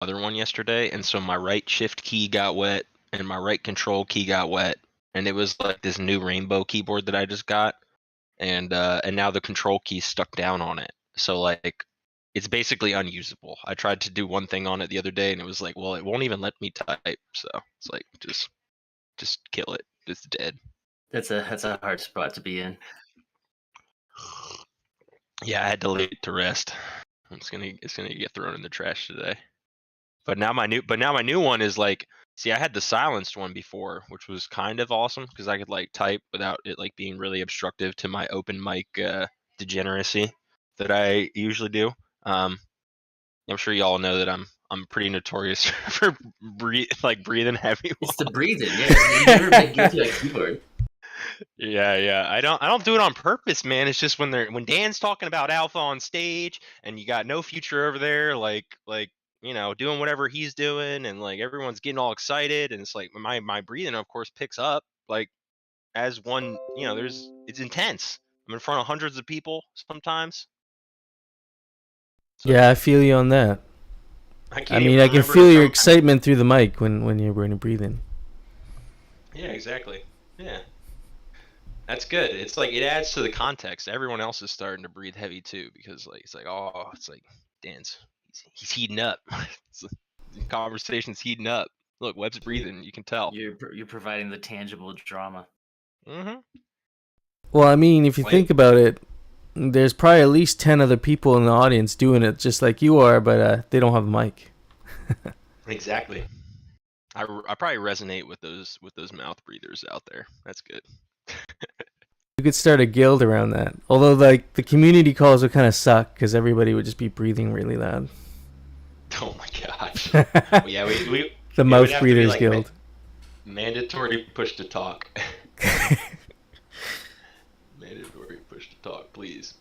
other one yesterday, and so my right shift key got wet and my right control key got wet, and it was like this new rainbow keyboard that I just got, and now the control key's stuck down on it. So like it's basically unusable. I tried to do one thing on it the other day and it was like, well, it won't even let me type. So it's like just kill it. It's dead. That's a hard spot to be in. Yeah, I had to lay it to rest. It's gonna get thrown in the trash today. But now my new one is like, see, I had the silenced one before, which was kind of awesome because I could like type without it like being really obstructive to my open mic degeneracy that I usually do. I'm sure y'all know that I'm pretty notorious for breathing heavy. It's the breathing, yeah. You never make it to a keyboard. Yeah. I don't do it on purpose, man. It's just when Dan's talking about alpha on stage and you got no future over there, like doing whatever he's doing, and like everyone's getting all excited, and it's like my breathing, of course, picks up like as one. It's intense. I'm in front of hundreds of people sometimes. So, yeah, I feel you on that. I can feel your excitement through the mic when you're breathing. Yeah, exactly. Yeah. That's good. It's like it adds to the context. Everyone else is starting to breathe heavy too because like it's like Dan's he's heating up. The conversation's heating up. Look, Webb's breathing. You can tell. You're providing the tangible drama. Mm-hmm. Well, I mean, if you think about it, there's probably at least 10 other people in the audience doing it just like you are, but they don't have a mic. Exactly. I probably resonate with those mouth breathers out there. That's good. You could start a guild around that. Although, like, the community calls would kind of suck because everybody would just be breathing really loud. Oh my gosh. Well, yeah, we the Mouth Breathers Guild. Mandatory push to talk. Mandatory push to talk, please.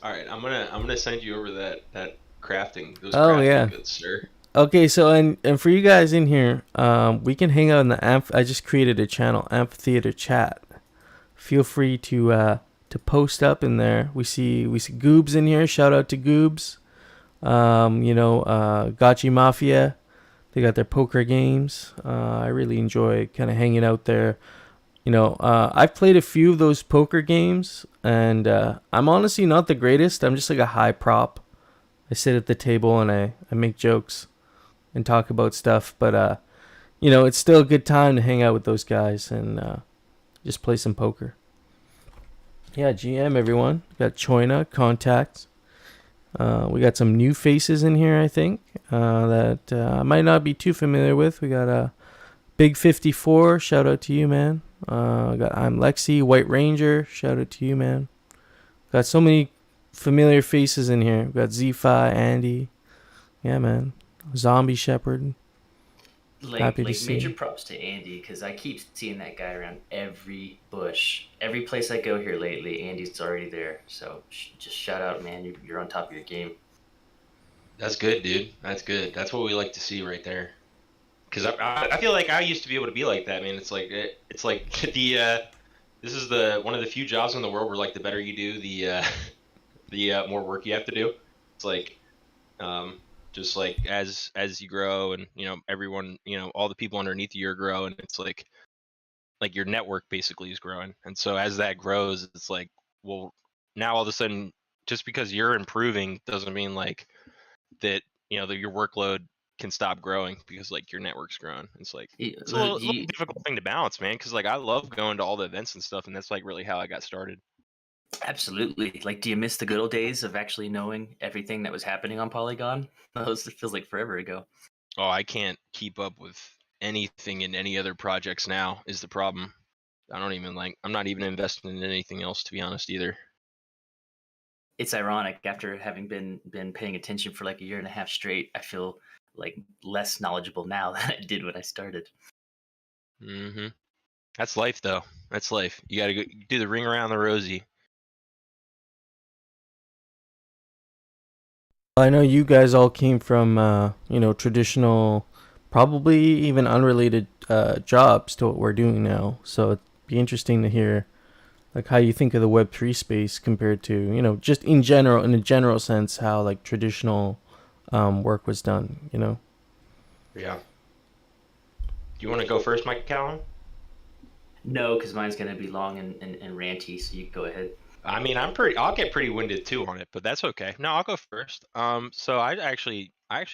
All right, I'm gonna send you over that crafting. Those crafting goods, sir. Okay, so and for you guys in here, we can hang out in the I just created a channel, Amphitheater Chat. Feel free to post up in there. We see Goobs in here. Shout out to Goobs. Gotchi Mafia. They got their poker games. I really enjoy kind of hanging out there. I've played a few of those poker games, and I'm honestly not the greatest. I'm just like a high prop. I sit at the table and I make jokes and talk about stuff. But, it's still a good time to hang out with those guys and just play some poker. Yeah, GM, everyone. We got Choina, Contacts. We got some new faces in here, I think, that I might not be too familiar with. We got Big 54. Shout out to you, man. Got I'm Lexi, White Ranger. Shout out to you, man. Got so many familiar faces in here. We got Z-Fi, Andy. Yeah, man. Zombie Shepherd. Happy to see. Major props to Andy because I keep seeing that guy around every bush. Every place I go here lately, Andy's already there. So just shout out, man. You're on top of your game. That's good, dude. That's good. That's what we like to see right there. Because I feel like I used to be able to be like that, man. It's like the this is one of the few jobs in the world where like the better you do, the more work you have to do. It's like just like as you grow and everyone all the people underneath you are growing, it's like your network basically is growing, and so as that grows, it's like, well, now all of a sudden just because you're improving doesn't mean like that that your workload can stop growing because like your network's growing. It's like it's a little difficult thing to balance, man, because like I love going to all the events and stuff, and that's like really how I got started. Absolutely. Like, do you miss the good old days of actually knowing everything that was happening on Polygon? It feels like forever ago. Oh, I can't keep up with anything in any other projects now is the problem. I'm not even investing in anything else, to be honest, either. It's ironic, after having been paying attention for like a year and a half straight, I feel like less knowledgeable now than I did when I started. Mm-hmm. That's life, though. That's life. You gotta go do the ring around the rosy. I know you guys all came from, traditional, probably even unrelated jobs to what we're doing now. So it'd be interesting to hear, like, how you think of the Web3 space compared to, just in a general sense, how like traditional work was done. Yeah. Do you want to go first, Mike Callan? No, because mine's gonna be long and ranty. So you go ahead. I mean, I'll get pretty winded too on it, but that's okay. No, I'll go first. So I actually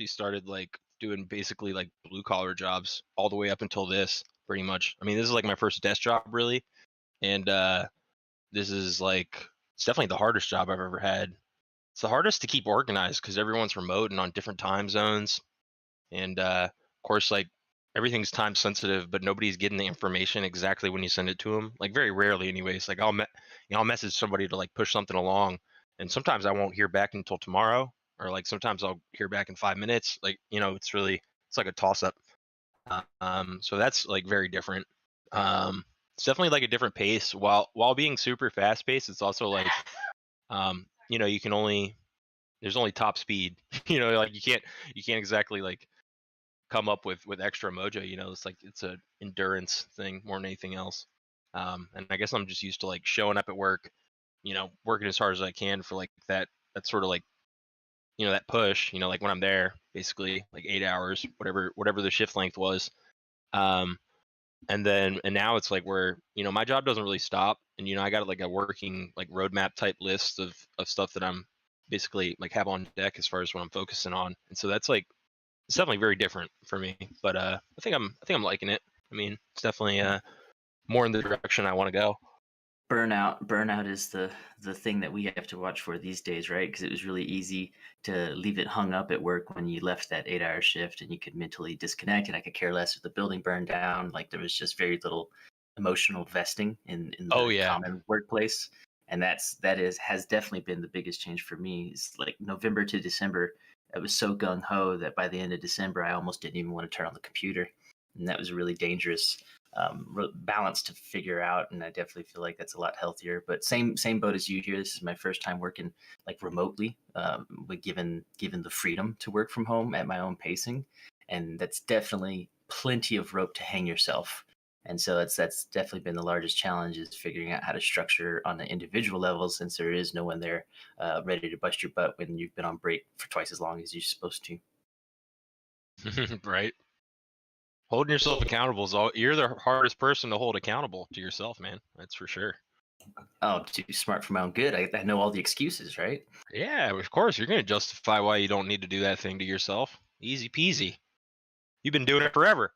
started like doing basically like blue collar jobs all the way up until this, pretty much. I mean, this is like my first desk job really, and this is like it's definitely the hardest job I've ever had. It's the hardest to keep organized because everyone's remote and on different time zones, and of course, like everything's time sensitive, but nobody's getting the information exactly when you send it to them. Like very rarely, anyways. Like I'll message somebody to like push something along, and sometimes I won't hear back until tomorrow, or like sometimes I'll hear back in 5 minutes. Like it's like a toss up. So that's like very different. It's definitely like a different pace. While being super fast paced, it's also like you can only there's only top speed. Like you can't exactly like come up with extra mojo. It's like it's a endurance thing more than anything else. And I guess I'm just used to like showing up at work, working as hard as I can for like that sort of like that push, like when I'm there basically like 8 hours, whatever the shift length was. um and now it's like where my job doesn't really stop, and I got like a working like roadmap type list of stuff that I'm basically like have on deck as far as what I'm focusing on. And so that's like it's definitely very different for me, but I think I'm liking it. I mean, it's definitely more in the direction I want to go. Burnout is the thing that we have to watch for these days, right? Because it was really easy to leave it hung up at work when you left that 8-hour shift, and you could mentally disconnect, and I could care less if the building burned down. Like there was just very little emotional vesting in Oh the yeah. common workplace. And has definitely been the biggest change for me. It's like November to December, I was so gung ho that by the end of December I almost didn't even want to turn on the computer, and that was really dangerous balance to figure out. And I definitely feel like that's a lot healthier. But same boat as you here. This is my first time working like remotely, but given the freedom to work from home at my own pacing, and that's definitely plenty of rope to hang yourself. And so that's definitely been the largest challenge, is figuring out how to structure on an individual level, since there is no one there ready to bust your butt when you've been on break for twice as long as you're supposed to. Right. Holding yourself accountable is all. You're the hardest person to hold accountable to yourself, man. That's for sure. Oh, too smart for my own good. I know all the excuses, right? Yeah, of course you're gonna justify why you don't need to do that thing to yourself. Easy peasy. You've been doing it forever.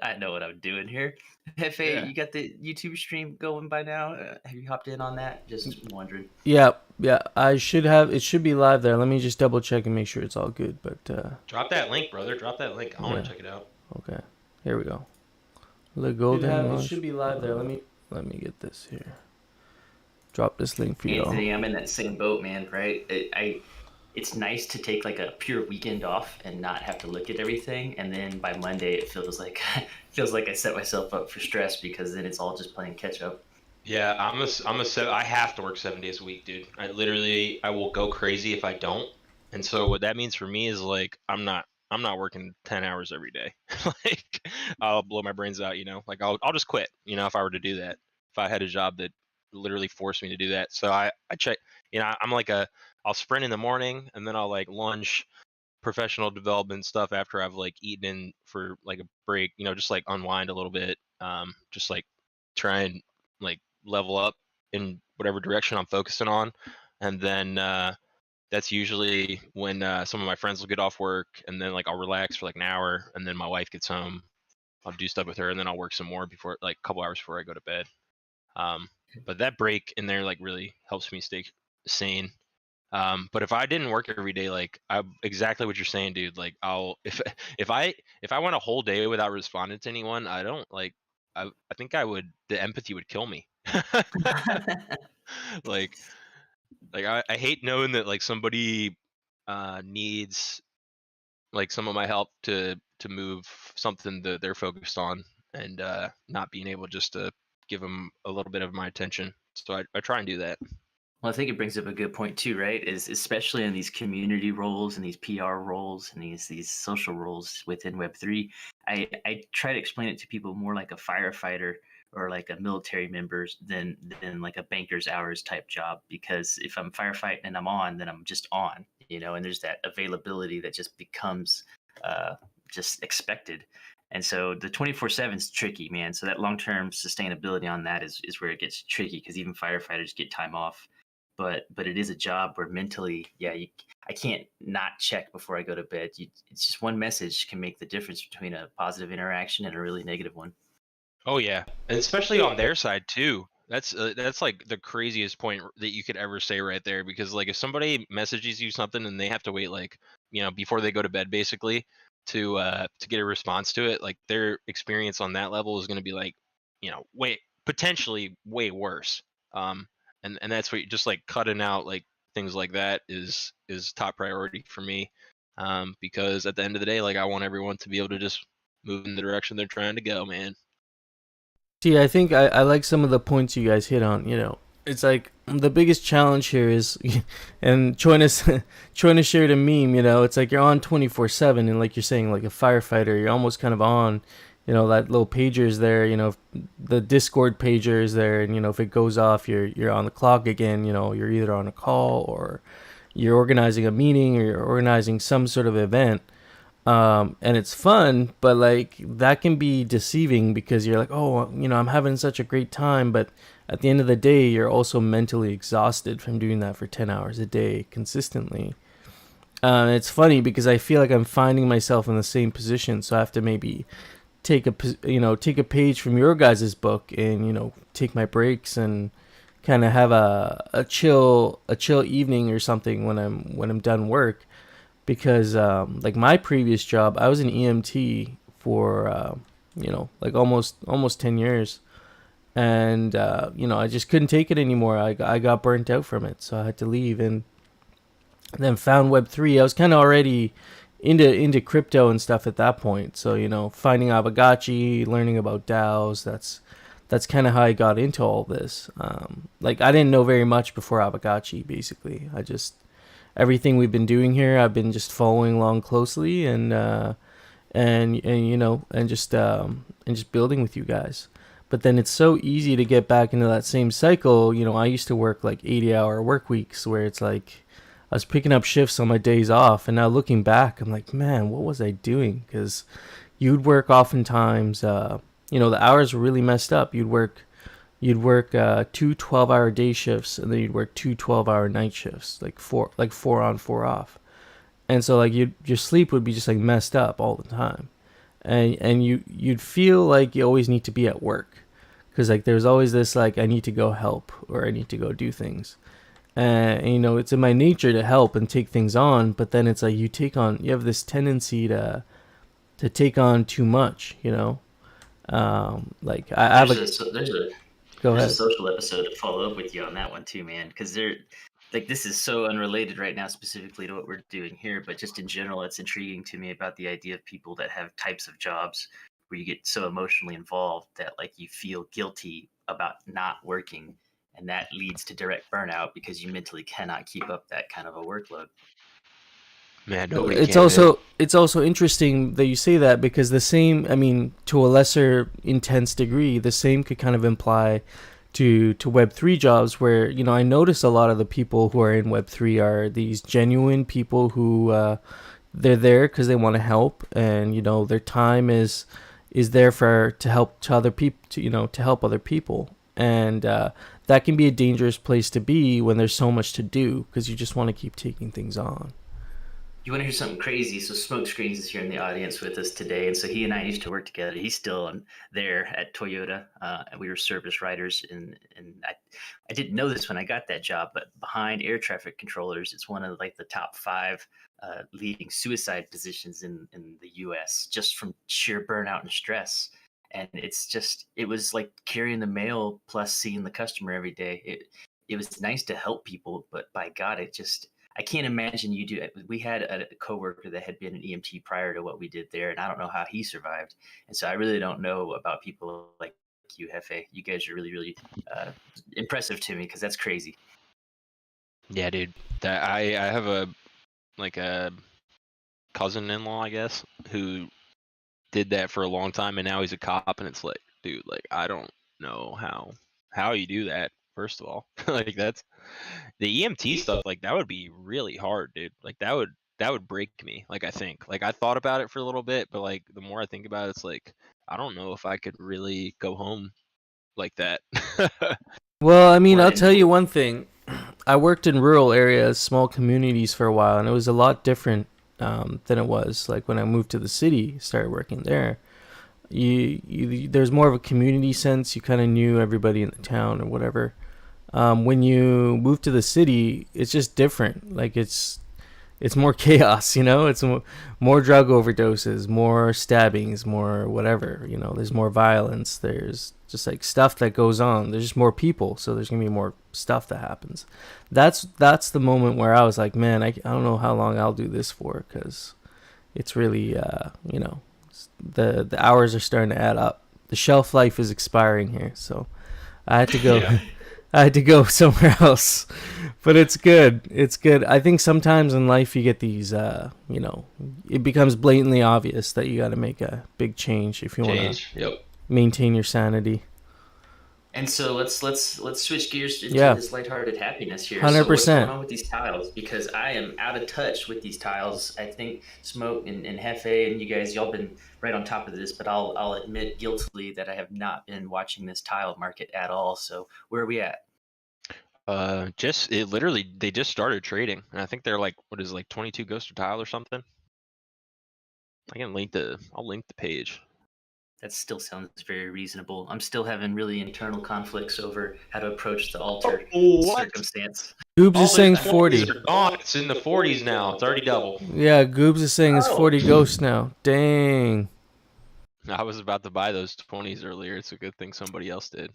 I know what I'm doing here. Hefe, Yeah. you got the YouTube stream going by now? Have you hopped in on that? Just wondering. Yeah, yeah. I should have. It should be live there. Let me just double check and make sure it's all good. But Drop that link, brother. Drop that link. I want yeah. to check it out. Okay. Here we go. Le Golden. It should be live there. Let me get this here. Drop this link for you. Anthony, I'm in that same boat, man. Right? It's nice to take like a pure weekend off and not have to look at everything, and then by Monday it feels like I set myself up for stress, because then it's all just playing catch up. Yeah, I have to work 7 days a week, dude. I will go crazy if I don't. And so what that means for me is like I'm not working 10 hours every day. Like I'll blow my brains out, Like I'll just quit, if I were to do that. If I had a job that literally forced me to do that. So I check, I'm like I'll sprint in the morning, and then I'll like lunch professional development stuff after I've like eaten in for like a break, just like unwind a little bit. Just like try and like level up in whatever direction I'm focusing on. And then that's usually when some of my friends will get off work, and then like I'll relax for like an hour, and then my wife gets home. I'll do stuff with her, and then I'll work some more before, like a couple hours before I go to bed. Um, but that break in there like really helps me stay sane. But if I didn't work every day, like exactly what you're saying, dude. Like if I went a whole day without responding to anyone, I don't like. I think the empathy would kill me. like I hate knowing that like somebody needs like some of my help to move something that they're focused on, and not being able just to give them a little bit of my attention. So I try and do that. Well, I think it brings up a good point too, right? Is especially in these community roles and these PR roles and these social roles within Web3, I try to explain it to people more like a firefighter or like a military member than like a banker's hours type job. Because if I'm firefighting and I'm on, then I'm just on, and there's that availability that just becomes just expected. And so the 24/7 is tricky, man. So that long-term sustainability on that is where it gets tricky, because even firefighters get time off. But it is a job where mentally, yeah, I can't not check before I go to bed. It's just one message can make the difference between a positive interaction and a really negative one. Oh yeah, and especially on their side too. That's like the craziest point that you could ever say right there, because like if somebody messages you something and they have to wait like, before they go to bed basically to get a response to it, like their experience on that level is going to be like, way potentially way worse. And that's what, just like cutting out like things like that is top priority for me. Because at the end of the day, like I want everyone to be able to just move in the direction they're trying to go, man. See, I think I like some of the points you guys hit on. It's like the biggest challenge here is, and Choina shared a meme. It's like you're on 24/7, and like you're saying, like a firefighter, you're almost kind of on. That little pager is there. The Discord pager is there, and if it goes off, you're on the clock again. You're either on a call or you're organizing a meeting or you're organizing some sort of event. And it's fun, but like that can be deceiving because you're like, oh, I'm having such a great time, but at the end of the day, you're also mentally exhausted from doing that for 10 hours a day consistently. It's funny because I feel like I'm finding myself in the same position, so I have to maybe take a page from your guys' book and take my breaks and kind of have a chill evening or something when I'm done work, because like my previous job, I was an EMT for like almost 10 years, and I just couldn't take it anymore. I got burnt out from it, so I had to leave, and then found Web3. I was kind of already into crypto and stuff at that point, so finding Avagachi, learning about DAOs, that's kind of how I got into all this. Like I didn't know very much before Avagachi. Basically, I just everything we've been doing here, I've been just following along closely and just building with you guys. But then it's so easy to get back into that same cycle. I used to work like 80-hour work weeks where it's like I was picking up shifts on my days off, and now looking back, I'm like, man, what was I doing? Because you'd work oftentimes, the hours were really messed up. You'd work two 12-hour day shifts, and then you'd work two 12-hour night shifts, like four on, four off. And so like your sleep would be just like messed up all the time, and you'd feel like you always need to be at work, because like there's always this like I need to go help or I need to go do things, and it's in my nature to help and take things on, but then it's like you have this tendency to take on too much. Like I have there's a a social episode to follow up with you on that one too, man, because this is so unrelated right now specifically to what we're doing here, but just in general, it's intriguing to me about the idea of people that have types of jobs where you get so emotionally involved that like you feel guilty about not working, and that leads to direct burnout because you mentally cannot keep up that kind of a workload. Man, nobody it's can, also it's also interesting that you say that, because the same, I mean, to a lesser intense degree, the same could kind of imply to Web3 jobs, where I notice a lot of the people who are in Web3 are these genuine people who they're there because they want to help, and their time is there to help to other people, to help other people, and that can be a dangerous place to be when there's so much to do, because you just want to keep taking things on. You want to hear something crazy? So Smokescreens is here in the audience with us today, and so he and I used to work together. He's still there at Toyota, and we were service writers. And I didn't know this when I got that job, but behind air traffic controllers, it's one of like the top 5 leading suicide positions in the U.S. just from sheer burnout and stress. And it was like carrying the mail plus seeing the customer every day. It was nice to help people, but by God, I can't imagine you do it. We had a coworker that had been an EMT prior to what we did there, and I don't know how he survived. And so I really don't know about people like you, Hefe. You guys are really, really impressive to me, because that's crazy. Yeah, dude. That I have a cousin-in-law, I guess, who did that for a long time, and now he's a cop, and it's like, dude, like I don't know how you do that. First of all, like that's the EMT stuff. Like that would be really hard, dude. Like that would that would break me. Like I think, like I thought about it for a little bit, but like the more I think about it, it's like I don't know if I could really go home like that. Well, I mean, What I'll and tell you one thing. I worked in rural areas, small communities for a while, and it was a lot different than it was like when I moved to the city, started working there. There's more of a community sense. You kind of knew everybody in the town or whatever. When you move to the city, it's just different. Like it's more chaos, you know. It's more drug overdoses, more stabbings, more whatever. You know, there's more violence. There's just like stuff that goes on. There's just more people, so there's gonna be more stuff that happens. That's the moment where I was like, man, I don't know how long I'll do this for, because it's really you know, the hours are starting to add up. The shelf life is expiring here, so I had to go. Yeah. I had to go somewhere else, but it's good. It's good. I think sometimes in life you get these, you know, it becomes blatantly obvious that you got to make a big change if you want to Change. Yep. maintain your sanity. And so let's switch gears into Yeah. this lighthearted happiness here. 100%. So what's going on with these tiles? Because I am out of touch with these tiles. I think Smoke and Hefe and you guys, y'all been right on top of this, but I'll admit guiltily that I have not been watching this tile market at all. So where are we at? Just it literally they just started trading, and I think they're like what is it, like 22 ghost or tile or something. I'll link the page. That still sounds very reasonable. I'm still having really internal conflicts over how to approach the alter circumstance. Goobs is saying All the 40. 20s are gone. It's in the 40s now. It's already double. Yeah, Goobs is saying it's 40 ghosts now. Dang. I was about to buy those 20s earlier. It's a good thing somebody else did.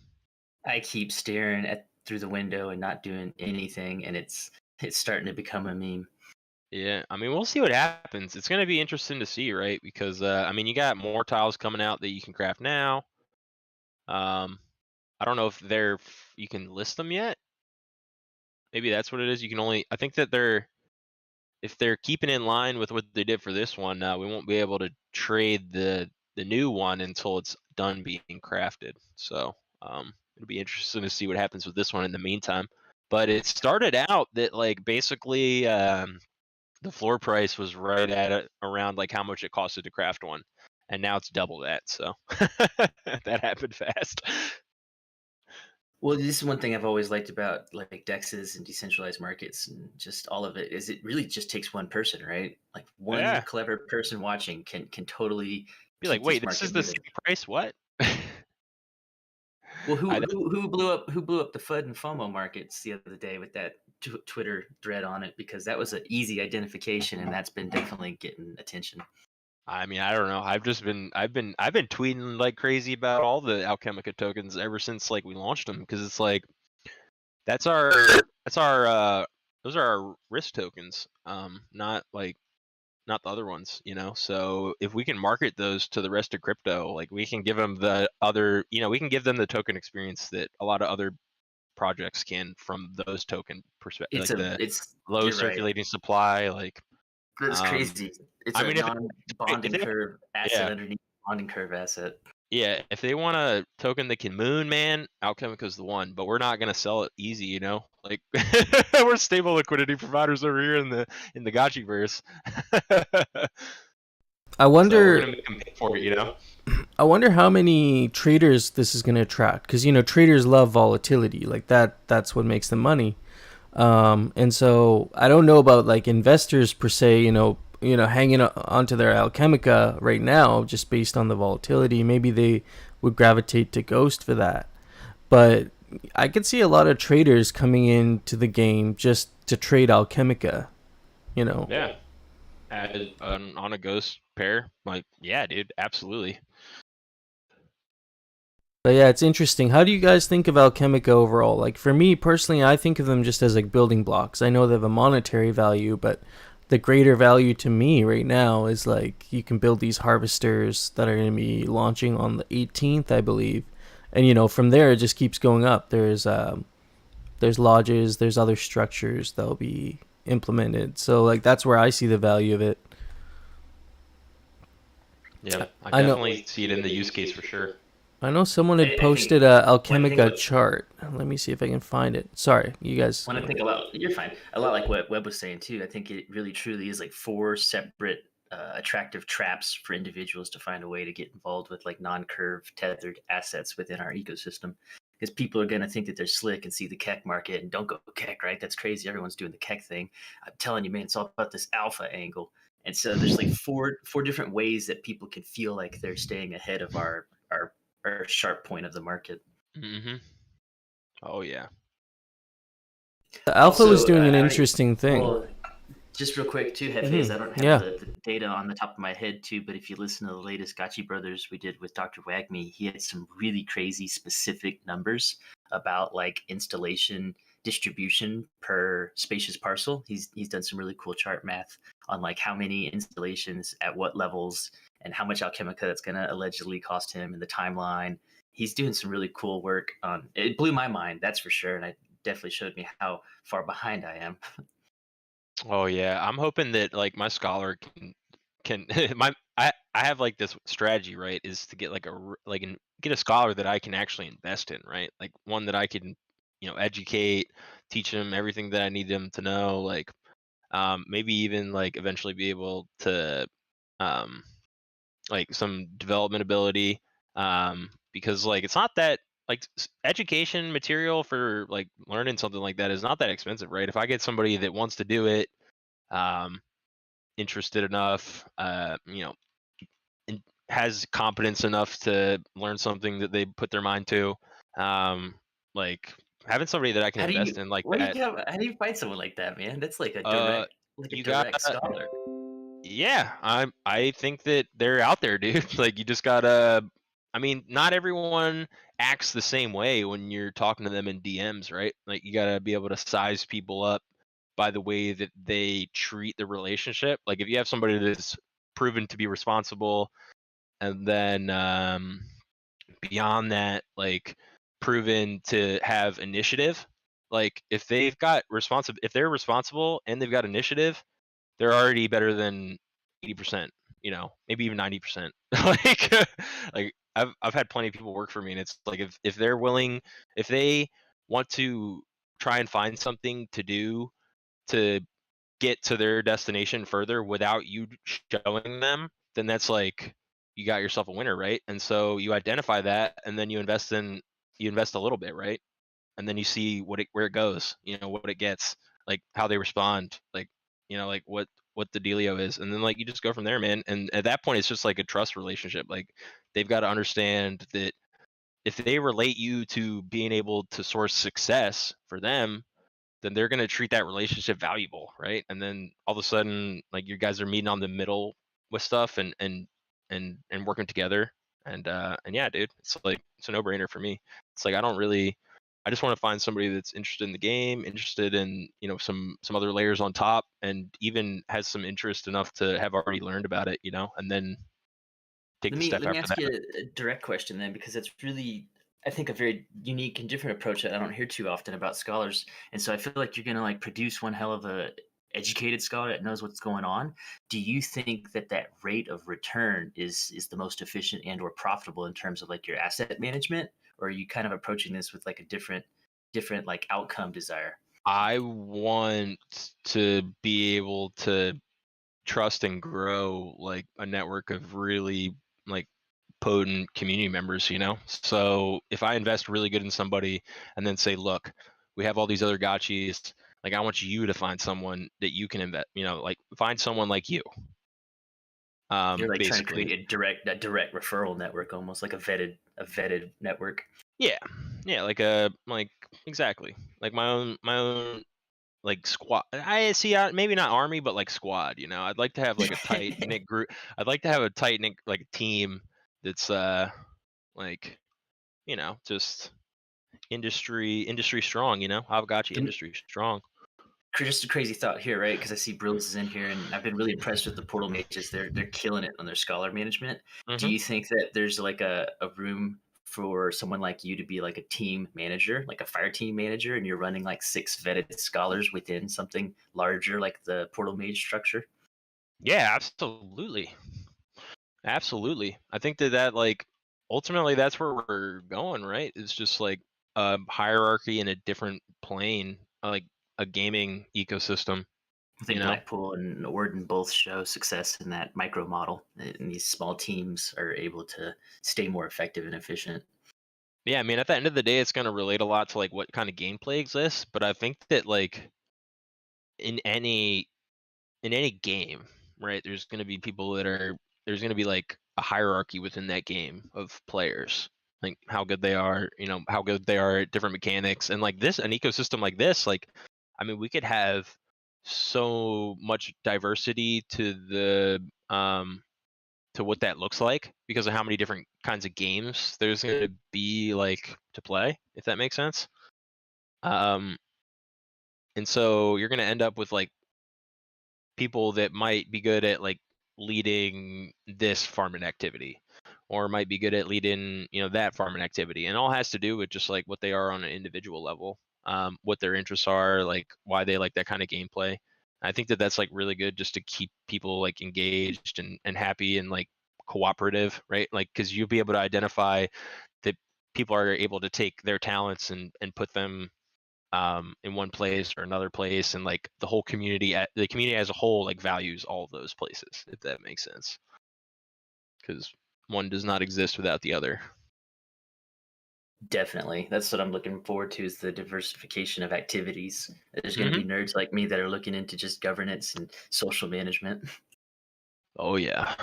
I keep staring through the window and not doing anything, and it's starting to become a meme. Yeah, I mean, we'll see what happens. It's going to be interesting to see, right? Because I mean, you got more tiles coming out that you can craft now. I don't know if you can list them yet. Maybe that's what it is. You can only, I think that if they're keeping in line with what they did for this one, we won't be able to trade the new one until it's done being crafted. So it'll be interesting to see what happens with this one in the meantime. But it started out that like basically the floor price was right at around like how much it costed to craft one, and now it's double that. So that happened fast. Well, this is one thing I've always liked about like dexes and decentralized markets and just all of it is it really just takes one person, right? Like one clever person watching can totally be like, wait, this is the same price? What? Well, who blew up the FUD and FOMO markets the other day with that Twitter thread on it, because that was an easy identification and that's been definitely getting attention. I mean, I don't know. I've been tweeting like crazy about all the Alchemica tokens ever since like we launched them, because it's like those are our risk tokens, not the other ones, you know. So if we can market those to the rest of crypto, like we can give them the other, you know, we can give them the token experience that a lot of other projects can from those token perspective. It's low circulating supply, like that's crazy. It's a non-bonding curve asset underneath bonding curve asset. Yeah, if they want a token that can moon, man, Alchemica's the one. But we're not gonna sell it easy, you know. Like we're stable liquidity providers over here in the Gachiverse. I wonder. So we're gonna make them pay for it, you know. I wonder how many traders this is gonna attract, because you know traders love volatility, like that's what makes them money. And so I don't know about like investors per se, you know, hanging onto their Alchemica right now just based on the volatility. Maybe they would gravitate to Ghost for that. But I could see a lot of traders coming into the game just to trade Alchemica, you know. Yeah. On a Ghost pair, like, yeah, dude, absolutely. But yeah, it's interesting. How do you guys think of Alchemica overall? Like for me personally, I think of them just as like building blocks. I know they have a monetary value, but the greater value to me right now is like you can build these harvesters that are going to be launching on the 18th, I believe. And you know, from there it just keeps going up. There's lodges, there's other structures that'll be implemented. So like that's where I see the value of it. Yeah, I definitely see it in the use case for sure. I know someone had posted a Alchemica chart. Let me see if I can find it. Sorry, you guys. When I think about, you're fine. A lot like what Webb was saying too. I think it really truly is like 4 separate attractive traps for individuals to find a way to get involved with like non-curve tethered assets within our ecosystem. Because people are going to think that they're slick and see the kek market and don't go kek, right? That's crazy. Everyone's doing the kek thing. I'm telling you, man, it's all about this alpha angle. And so there's like four different ways that people can feel like they're staying ahead of our sharp point of the market. Mm-hmm. Oh yeah. The alpha was doing an interesting thing. Well, just real quick too, Hefes, I don't have the data on the top of my head too, but if you listen to the latest Gotchi Brothers we did with Dr. Wagme, he had some really crazy specific numbers about like installation distribution per spacious parcel. He's done some really cool chart math on like how many installations at what levels and how much Alchemica that's going to allegedly cost him and the timeline. He's doing some really cool work on it. Blew my mind, that's for sure, and it definitely showed me how far behind I am. Oh yeah, I'm hoping that like my scholar can I have like this strategy, right, is to get like get a scholar that I can actually invest in, right? Like one that I can, educate, teach them everything that I need them to know, like maybe even like eventually be able to um like some development ability, because like it's not that like education material for like learning something like that is not that expensive, right? If I get somebody that wants to do it, um interested enough, and has competence enough to learn something that they put their mind to, like having somebody that I can invest in like that. How do you find someone like that, man? That's like a uh you got direct scholar. Yeah, I think that they're out there, dude. Like you just gotta. I mean, not everyone acts the same way when you're talking to them in DMs, right? Like you gotta be able to size people up by the way that they treat the relationship. Like if you have somebody that's proven to be responsible, and then beyond that, like proven to have initiative. Like if if they're responsible and they've got initiative, they're already better than 80%, maybe even 90%. like like I've had plenty of people work for me, and it's like if they're willing, if they want to try and find something to do to get to their destination further without you showing them, then that's like you got yourself a winner, right? And so you identify that, and then you invest a little bit, right? And then you see where it goes, what it gets, like how they respond, like like what the dealio is, and then like you just go from there, man. And at that point, it's just like a trust relationship. Like they've got to understand that if they relate you to being able to source success for them, then they're going to treat that relationship valuable, right? And then all of a sudden, like you guys are meeting on the middle with stuff and working together. And yeah, dude, it's like it's a no-brainer for me. It's like I just want to find somebody that's interested in the game, interested in some other layers on top, and even has some interest enough to have already learned about it, and then take the step Let me after ask that. you a direct question then, because it's really, I think, a very unique and different approach that I don't hear too often about scholars. And so I feel like you're going to like produce one hell of a educated scholar that knows what's going on. Do you think that that rate of return is the most efficient and or profitable in terms of like your asset management, or are you kind of approaching this with like a different like outcome desire? I want to be able to trust and grow like a network of really like potent community members, So if I invest really good in somebody and then say, look, we have all these other gotchis, like I want you to find someone that you can invest, like find someone like you. You're like trying to Basically. create a direct referral network, almost like a vetted network. Yeah. Yeah, like exactly. Like my own like squad. I see, maybe not army, but like squad, I'd like to have like a tight knit group. I'd like to have a tight knit like team that's like, just industry strong, I've got you industry strong. Just a crazy thought here, right? Because I see Brills is in here, and I've been really impressed with the Portal Mages. They're killing it on their scholar management. Do Mm-hmm. you think that there's like a room for someone like you to be like a team manager, like a fire team manager, and you're running like 6 vetted scholars within something larger like the Portal Mage structure? Yeah, absolutely. I think that like ultimately that's where we're going, right? It's just like a hierarchy in a different plane, like a gaming ecosystem. I think Blackpool and Orden both show success in that micro model, and these small teams are able to stay more effective and efficient. Yeah, I mean, at the end of the day, it's going to relate a lot to like what kind of gameplay exists. But I think that like in any game, right, there's going to be people that are there's going to be like a hierarchy within that game of players, like how good they are, how good they are at different mechanics, and like an ecosystem like this, like, I mean, we could have so much diversity to the to what that looks like because of how many different kinds of games there's going to be like to play, if that makes sense. Um, and so you're going to end up with like people that might be good at like leading this farming activity or might be good at leading that farming activity, and all has to do with just like what they are on an individual level, what their interests are, like why they like that kind of gameplay. I think that that's like really good just to keep people like engaged and happy and like cooperative, right? Like because you'll be able to identify that people are able to take their talents and put them in one place or another place, and like the community as a whole like values all of those places, if that makes sense, because one does not exist without the other. Definitely, that's what I'm looking forward to, is the diversification of activities. There's going to be nerds like me that are looking into just governance and social management. Oh yeah,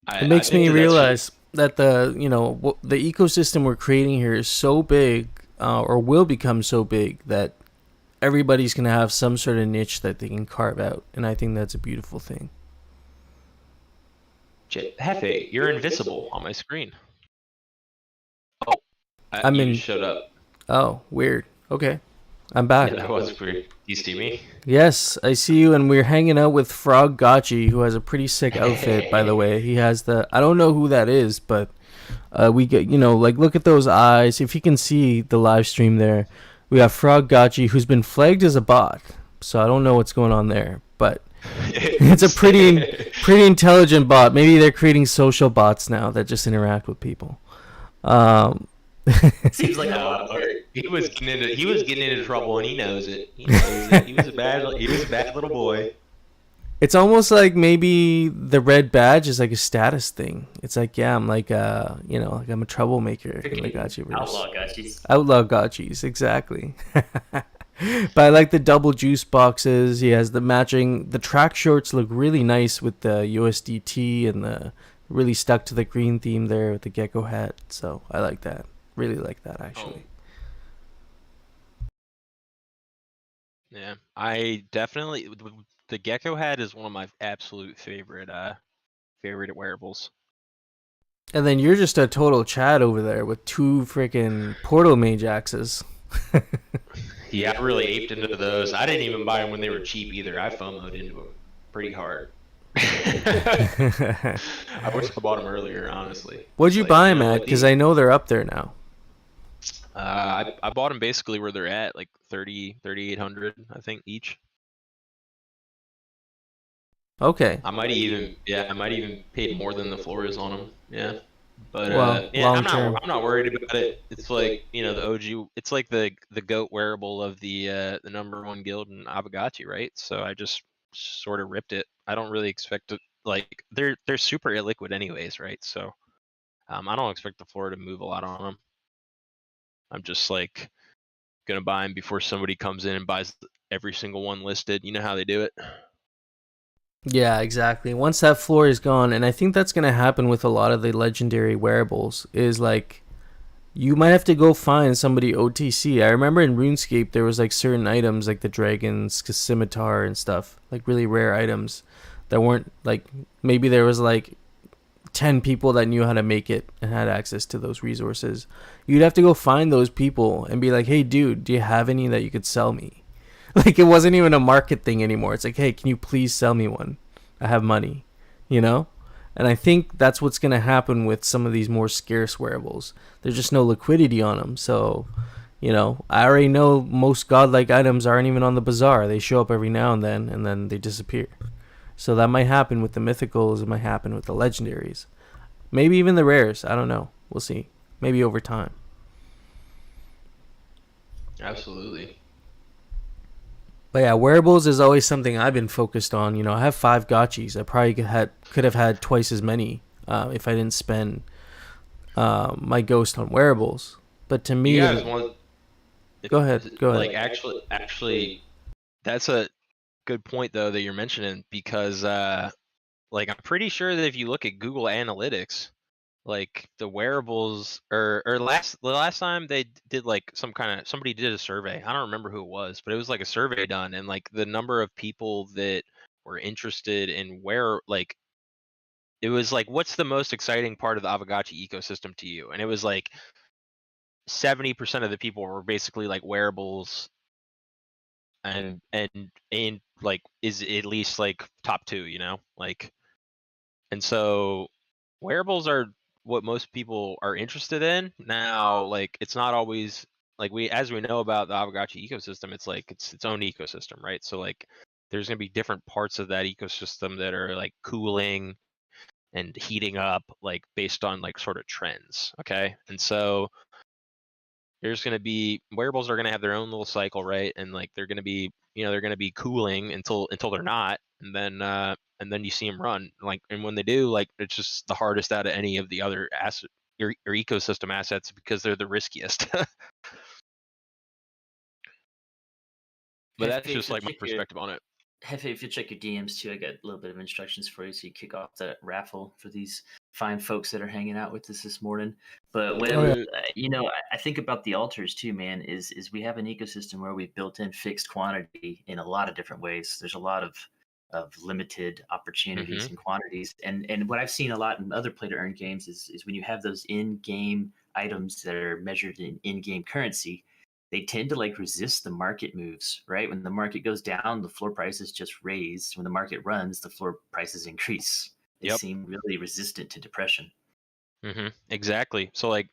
it makes me realize that the ecosystem we're creating here is so big, or will become so big, that everybody's going to have some sort of niche that they can carve out, and I think that's a beautiful thing. Hefe, you're invisible on my screen. Oh, you showed up. Oh, weird. Okay, I'm back. Yeah, that was weird. Do you see me? Yes, I see you, and we're hanging out with Frog Gotchi, who has a pretty sick outfit, by the way. He has I don't know who that is, but we get, like, look at those eyes. If you can see the live stream there, we have Frog Gotchi, who's been flagged as a bot, so I don't know what's going on there, but it's a pretty intelligent bot. Maybe they're creating social bots now that just interact with people. Seems like a lot of art. He was getting into trouble, and he knows it. He was a bad little boy. It's almost like maybe the red badge is like a status thing. It's like, yeah, I'm like like I'm a troublemaker in the Gotchiverse. Outlaw Gotchis, exactly. But I like the double juice boxes. He has the track shorts look really nice with the USDT and the really stuck to the green theme there with the gecko hat. So I like that. Really like that, actually. Yeah, I definitely, the gecko hat is one of my absolute favorite wearables. And then you're just a total Chad over there with 2 freaking Portal Mage axes. Yeah, I really aped into those. I didn't even buy them when they were cheap either. I FOMO'd into them pretty hard. I wish I bought them earlier, honestly. What'd you buy them at? Because I know they're up there now. I bought them basically where they're at, like 3,800, I think, each. Okay. I might even paid more than the floor is on them. Yeah. But I'm not worried about it. It's like, the OG, it's like the GOAT wearable of the number 1 guild in Abagachi, right? So I just sort of ripped it. I don't really expect to, like, they're super illiquid anyways, right? So I don't expect the floor to move a lot on them. I'm just like gonna buy them before somebody comes in and buys every single one listed. You know how they do it. Yeah, exactly. Once that floor is gone, and I think that's going to happen with a lot of the legendary wearables, is like you might have to go find somebody OTC. I remember in RuneScape there was like certain items like the dragon's scimitar and stuff, like really rare items that weren't, like, maybe there was like 10 people that knew how to make it and had access to those resources. You'd have to go find those people and be like, hey dude, do you have any that you could sell me? Like, it wasn't even a market thing anymore. It's like, hey, can you please sell me one? I have money, And I think that's what's going to happen with some of these more scarce wearables. There's just no liquidity on them. So, I already know most godlike items aren't even on the bazaar. They show up every now and then they disappear. So that might happen with the mythicals. It might happen with the legendaries. Maybe even the rares. I don't know. we'll see. Maybe over time. Absolutely. But yeah, wearables is always something I've been focused on. You know, I have 5 gotchis. I probably could have had twice as many if I didn't spend my ghost on wearables. But to me, You guys want? Go ahead. Like actually, that's a good point though that you're mentioning, because like I'm pretty sure that if you look at Google Analytics, like the wearables, or the last time they did like somebody did a survey. I don't remember who it was, but it was like a survey done, and like the number of people that were interested in it was like, what's the most exciting part of the Avagachi ecosystem to you? And it was like 70% of the people were basically like wearables, and like is at least like top 2, like. And so wearables are what most people are interested in now. Like, it's not always like, as we know about the Avagachi ecosystem, it's like it's its own ecosystem, right? So like there's going to be different parts of that ecosystem that are like cooling and heating up, like based on like sort of trends. Okay. And so there's going to be, wearables are going to have their own little cycle, right? And like they're going to be, they're going to be cooling until they're not, and then you see them run, like, and when they do, like, it's just the hardest out of any of the other asset or ecosystem assets, because they're the riskiest. But that's just like my perspective on it. Hefe, if you check your DMs too, I got a little bit of instructions for you, so you kick off the raffle for these fine folks that are hanging out with us this morning. But whatever, I think about the altars too, man. Is we have an ecosystem where we've built in fixed quantity in a lot of different ways. There's a lot of limited opportunities and quantities, and what I've seen a lot in other play to earn games is when you have those in-game items that are measured in in-game currency, they tend to like resist the market moves, right? When the market goes down, the floor prices just raise. When the market runs, the floor prices increase. They seem really resistant to depression. Exactly. So like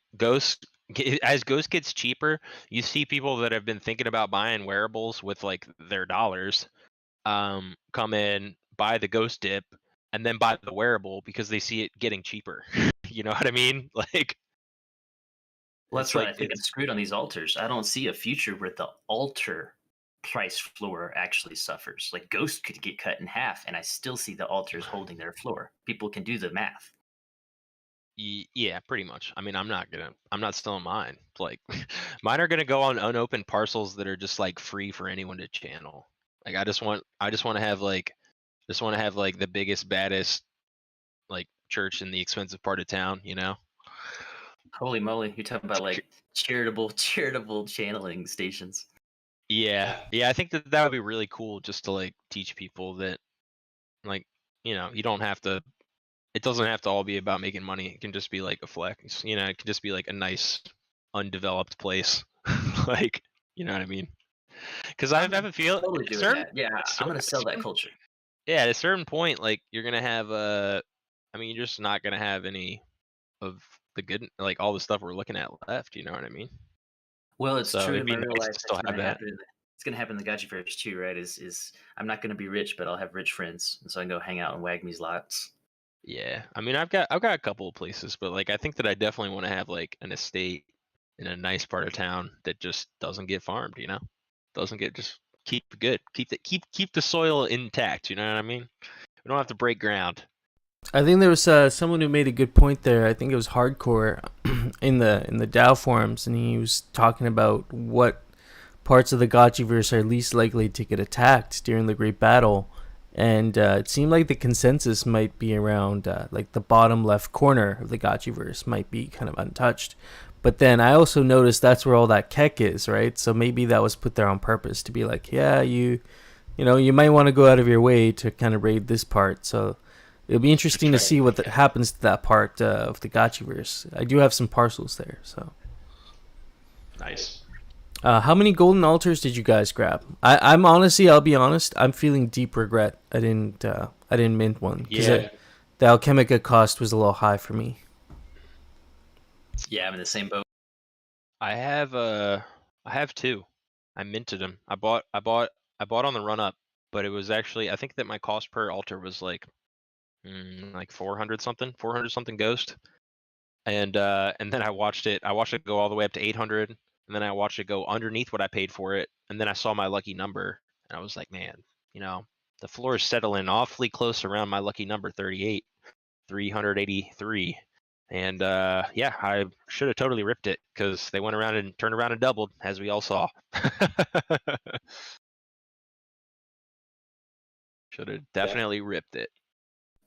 as Ghost gets cheaper, you see people that have been thinking about buying wearables with like their dollars, come in, buy the Ghost dip, and then buy the wearable because they see it getting cheaper. You know what I mean? Like, well, that's what I think I'm screwed on these altars. I don't see a future where the altar price floor actually suffers. Like Ghost could get cut in half, and I still see the altars holding their floor. People can do the math. Yeah, pretty much. I mean, I'm not selling mine. Like, mine are gonna go on unopened parcels that are just like free for anyone to channel. Like, I just want to have like the biggest, baddest like church in the expensive part of town, Holy moly, you're talking about like charitable channeling stations. Yeah, I think that would be really cool, just to like teach people that, like, you don't have to. It doesn't have to all be about making money. It can just be like a flex. It can just be like a nice, undeveloped place. Like, you know what I mean? Because I have a feeling. Totally doing that. Yeah, I'm gonna sell that culture. Yeah, at a certain point, like, you're gonna have I mean, you're just not gonna have any of the good, like, all the stuff we're looking at left. You know what I mean? Well, it's So true it'd in be my real nice life. to still have that. It's gonna happen in the Gachiverse too, right? Is I'm not gonna be rich, but I'll have rich friends, and so I can go hang out in Wagme's lots. Yeah, I mean, I've got a couple of places, but like, I think that I definitely want to have like an estate in a nice part of town that just doesn't get farmed. Doesn't get, just keep the soil intact. You know what I mean? We don't have to break ground. I think there was someone who made a good point there. I think it was Hardcore in the DAO forums, and he was talking about what parts of the Gotchiverse are least likely to get attacked during the Great Battle, and it seemed like the consensus might be around like the bottom left corner of the Gotchiverse might be kind of untouched. But then I also noticed that's where all that kek is, right? So maybe that was put there on purpose to be like, yeah, you might want to go out of your way to kind of raid this part. So it'll be interesting to see what happens to that part of the Gotchiverse. I do have some parcels there, so. Nice. How many golden altars did you guys grab? I'm honestly, I'll be honest, I'm feeling deep regret I didn't mint one. Yeah. The Alchemica cost was a little high for me. Yeah, I'm in the same boat. I have 2. I minted them. I bought on the run up, but it was actually, I think that my cost per altar was like 400 something ghost. and then I watched it go all the way up to 800, and then I watched it go underneath what I paid for it, and then I saw my lucky number, and I was like, man, the floor is settling awfully close around my lucky number, 38, 383. And yeah, I should have totally ripped it because they went around and turned around and doubled, as we all saw. Should have definitely ripped it.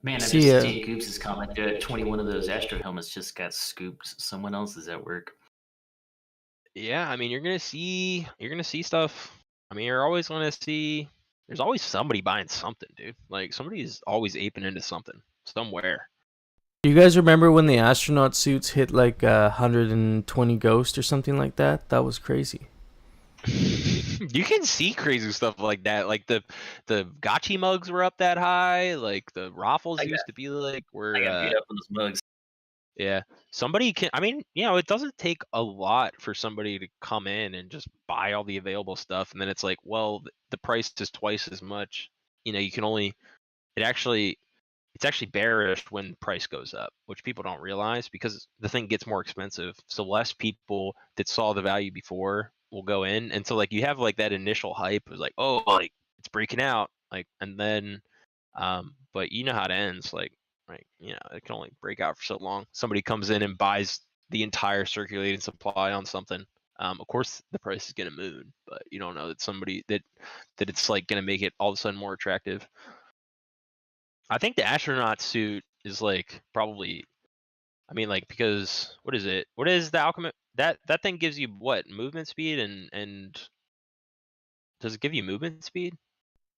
Man, I've just seen Goops' comment there. 21 of those Astro helmets just got scooped. Someone else is at work. Yeah, I mean, you're gonna see stuff. I mean, you're always gonna see. There's always somebody buying something, dude. Like somebody's always aping into something somewhere. Do you guys remember when the astronaut suits hit like 120 ghost or something like that? That was crazy. You can see crazy stuff like that. Like the gotchi mugs were up that high. Like the raffles used to be like were. I got beat up on those mugs. Yeah, somebody can. I mean, it doesn't take a lot for somebody to come in and just buy all the available stuff, and then it's like, well, the price is twice as much. You can only. It's actually bearish when price goes up, which people don't realize because the thing gets more expensive. So less people that saw the value before will go in, and so like you have like that initial hype was like, oh, like it's breaking out, like, and then, but you know how it ends, like, right? It can only break out for so long. Somebody comes in and buys the entire circulating supply on something. Of course, the price is gonna move, but you don't know that that it's like gonna make it all of a sudden more attractive. I think the astronaut suit is like probably. I mean, like, because what is it? What is the alchemy? That thing gives you what, movement speed, and does it give you movement speed?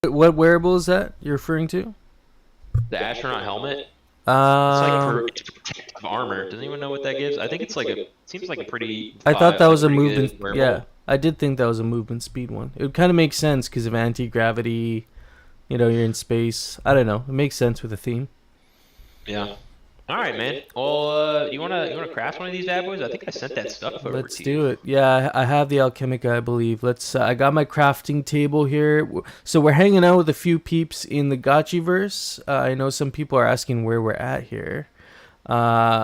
What wearable is that you're referring to? The astronaut helmet. It's like protective armor. Does anyone know what that gives? I think it's like seems like a pretty. I thought that was a movement. Yeah, I did think that was a movement speed one. It kind of makes sense because of anti-gravity. You're in space. I don't know. It makes sense with the theme. Yeah. All right, man. Well, you wanna craft one of these bad boys? I think I sent that stuff over to you. Let's do it. Yeah, I have the Alchemica, I believe. I got my crafting table here. So we're hanging out with a few peeps in the Gotchiverse. I know some people are asking where we're at here.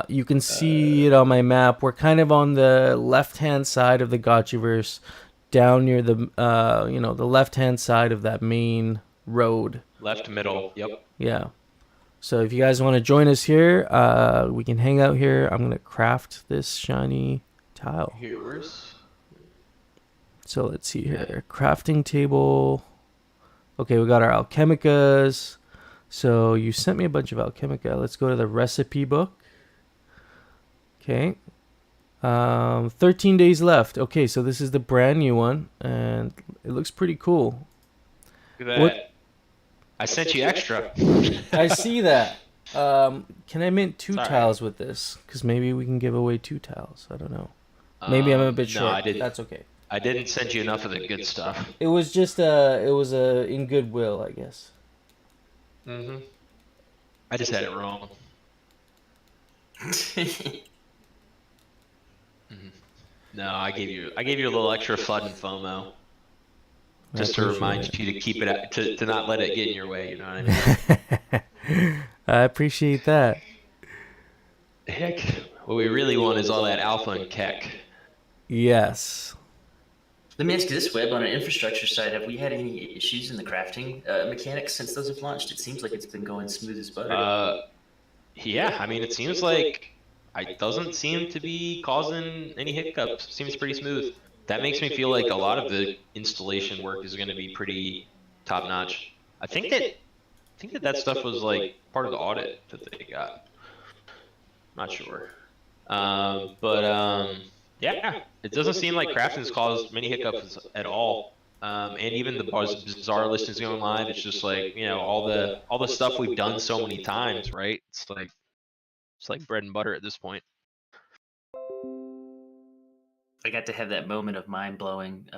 You can see it on my map. We're kind of on the left-hand side of the Gotchiverse, down near the the left-hand side of that main road. Left middle. Yep. Yeah. So if you guys want to join us here, we can hang out here. I'm going to craft this shiny tile. Yours. So let's see here. Crafting table. Okay, we got our Alchemicas. So you sent me a bunch of Alchemica. Let's go to the recipe book. Okay. 13 days left. Okay, so this is the brand new one. And it looks pretty cool. Look at that. I sent you extra. I see that. Can I mint 2 tiles with this? Because maybe we can give away 2 tiles. I don't know. Maybe I'm a bit short. I didn't. That's okay. I didn't send you enough of the good stuff. It was just in goodwill, I guess. Mhm. I just had it wrong. No, I gave you a little extra FUD and FOMO. Just to remind you to keep it out, to not let it get in your way, you know what I mean? I appreciate that. Heck, what we really want is all that alpha and kek. Yes. Let me ask you this, Webb, on an infrastructure side, have we had any issues in the crafting mechanics since those have launched? It seems like it's been going smooth as butter. Yeah, I mean, it seems like it doesn't seem to be causing any hiccups. Seems pretty smooth. That makes me feel like a lot of the installation work is going to be pretty top notch. I think that stuff was like part of the audit that they got. Not sure, yeah, it doesn't seem like crafting's caused many hiccups at all. And even the bizarre listings going live, it's just like all the stuff we've done so many times, right? It's like bread and butter at this point. I got to have that moment of mind-blowing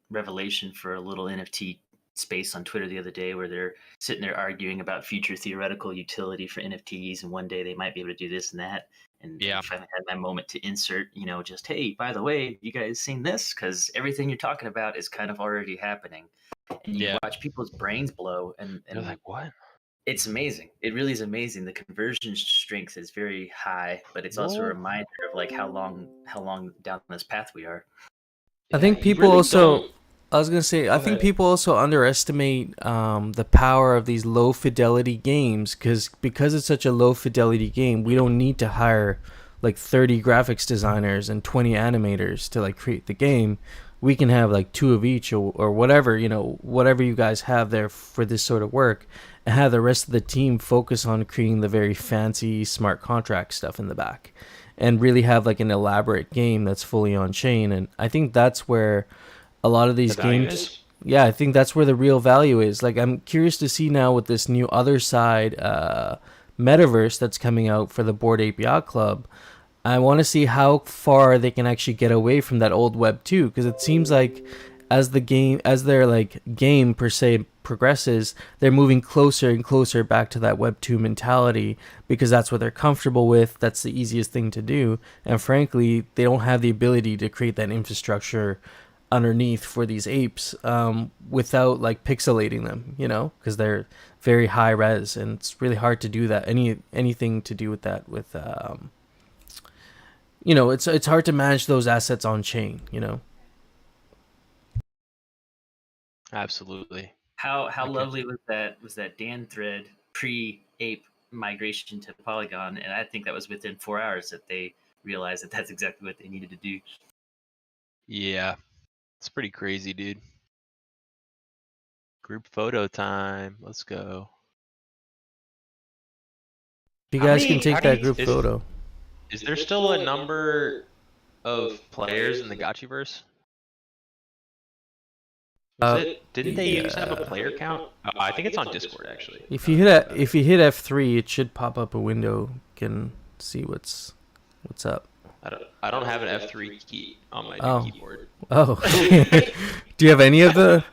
revelation for a little NFT space on Twitter the other day where they're sitting there arguing about future theoretical utility for NFTs, and one day they might be able to do this and that. And I finally had my moment to insert, just, hey, by the way, you guys seen this? Because everything you're talking about is kind of already happening. And you watch people's brains blow. And they're like, what? It's amazing. It really is amazing. The conversion strength is very high, but it's also a Well, reminder of like how long down this path we are. I yeah, think you people really also. don't. I was gonna say, Go I think ahead. people also underestimate the power of these low fidelity games because it's such a low fidelity game. We don't need to hire like 30 graphics designers and 20 animators to like create the game. We can have like two of each or whatever, whatever you guys have there for this sort of work, and have the rest of the team focus on creating the very fancy smart contract stuff in the back, and really have like an elaborate game that's fully on chain. And I think that's where a lot of The these value games, is. yeah, I think that's where the real value is. Like, I'm curious to see now with this new other side metaverse that's coming out for the Board Ape Yacht Club. I want to see how far they can actually get away from that old Web 2, because it seems like as their like game per se progresses, they're moving closer and closer back to that Web 2 mentality, because that's what they're comfortable with. That's the easiest thing to do, and frankly, they don't have the ability to create that infrastructure underneath for these apes without like pixelating them, because they're very high res, and it's really hard to do that. Anything to do with that with it's hard to manage those assets on chain. Absolutely. How Okay. lovely was that Dan thread pre-ape migration to Polygon, and I think that was within 4 hours that they realized that that's exactly what they needed to do. Yeah, it's pretty crazy, dude. Group photo time. Let's go. You How guys can many? How take do that you? group photo. Is there still a number of players in the Gotchiverse? Was uh it? Didn't they used to have a yeah. player count? I think it's on Discord actually. If Now you that I hit think about it. if you hit F3, it should pop up a window. You can see what's up. I don't have an F3 key on my new Oh. keyboard. Oh. Do you have any of the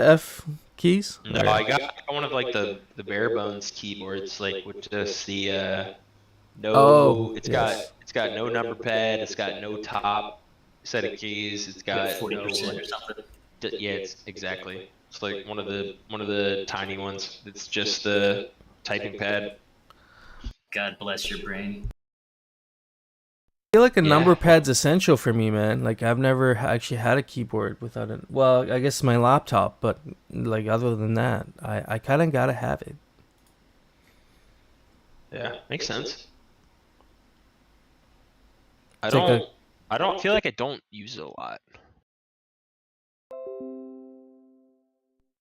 F keys? No, I got one of like the bare bones keyboards, like with just the no. Oh, yes. It's got no number pad. It's got no top set of keys. It's You got got no 40% like. or something. Yeah, it's exactly. It's like one of the tiny ones. It's just the typing pad. God bless your brain. I feel like a Yeah. number pad's essential for me, man. Like, I've never actually had a keyboard without it. Well, I guess my laptop, but like other than that, I kind of gotta have it. Yeah, makes sense. I It's like don't. I don't feel like I don't use it a lot.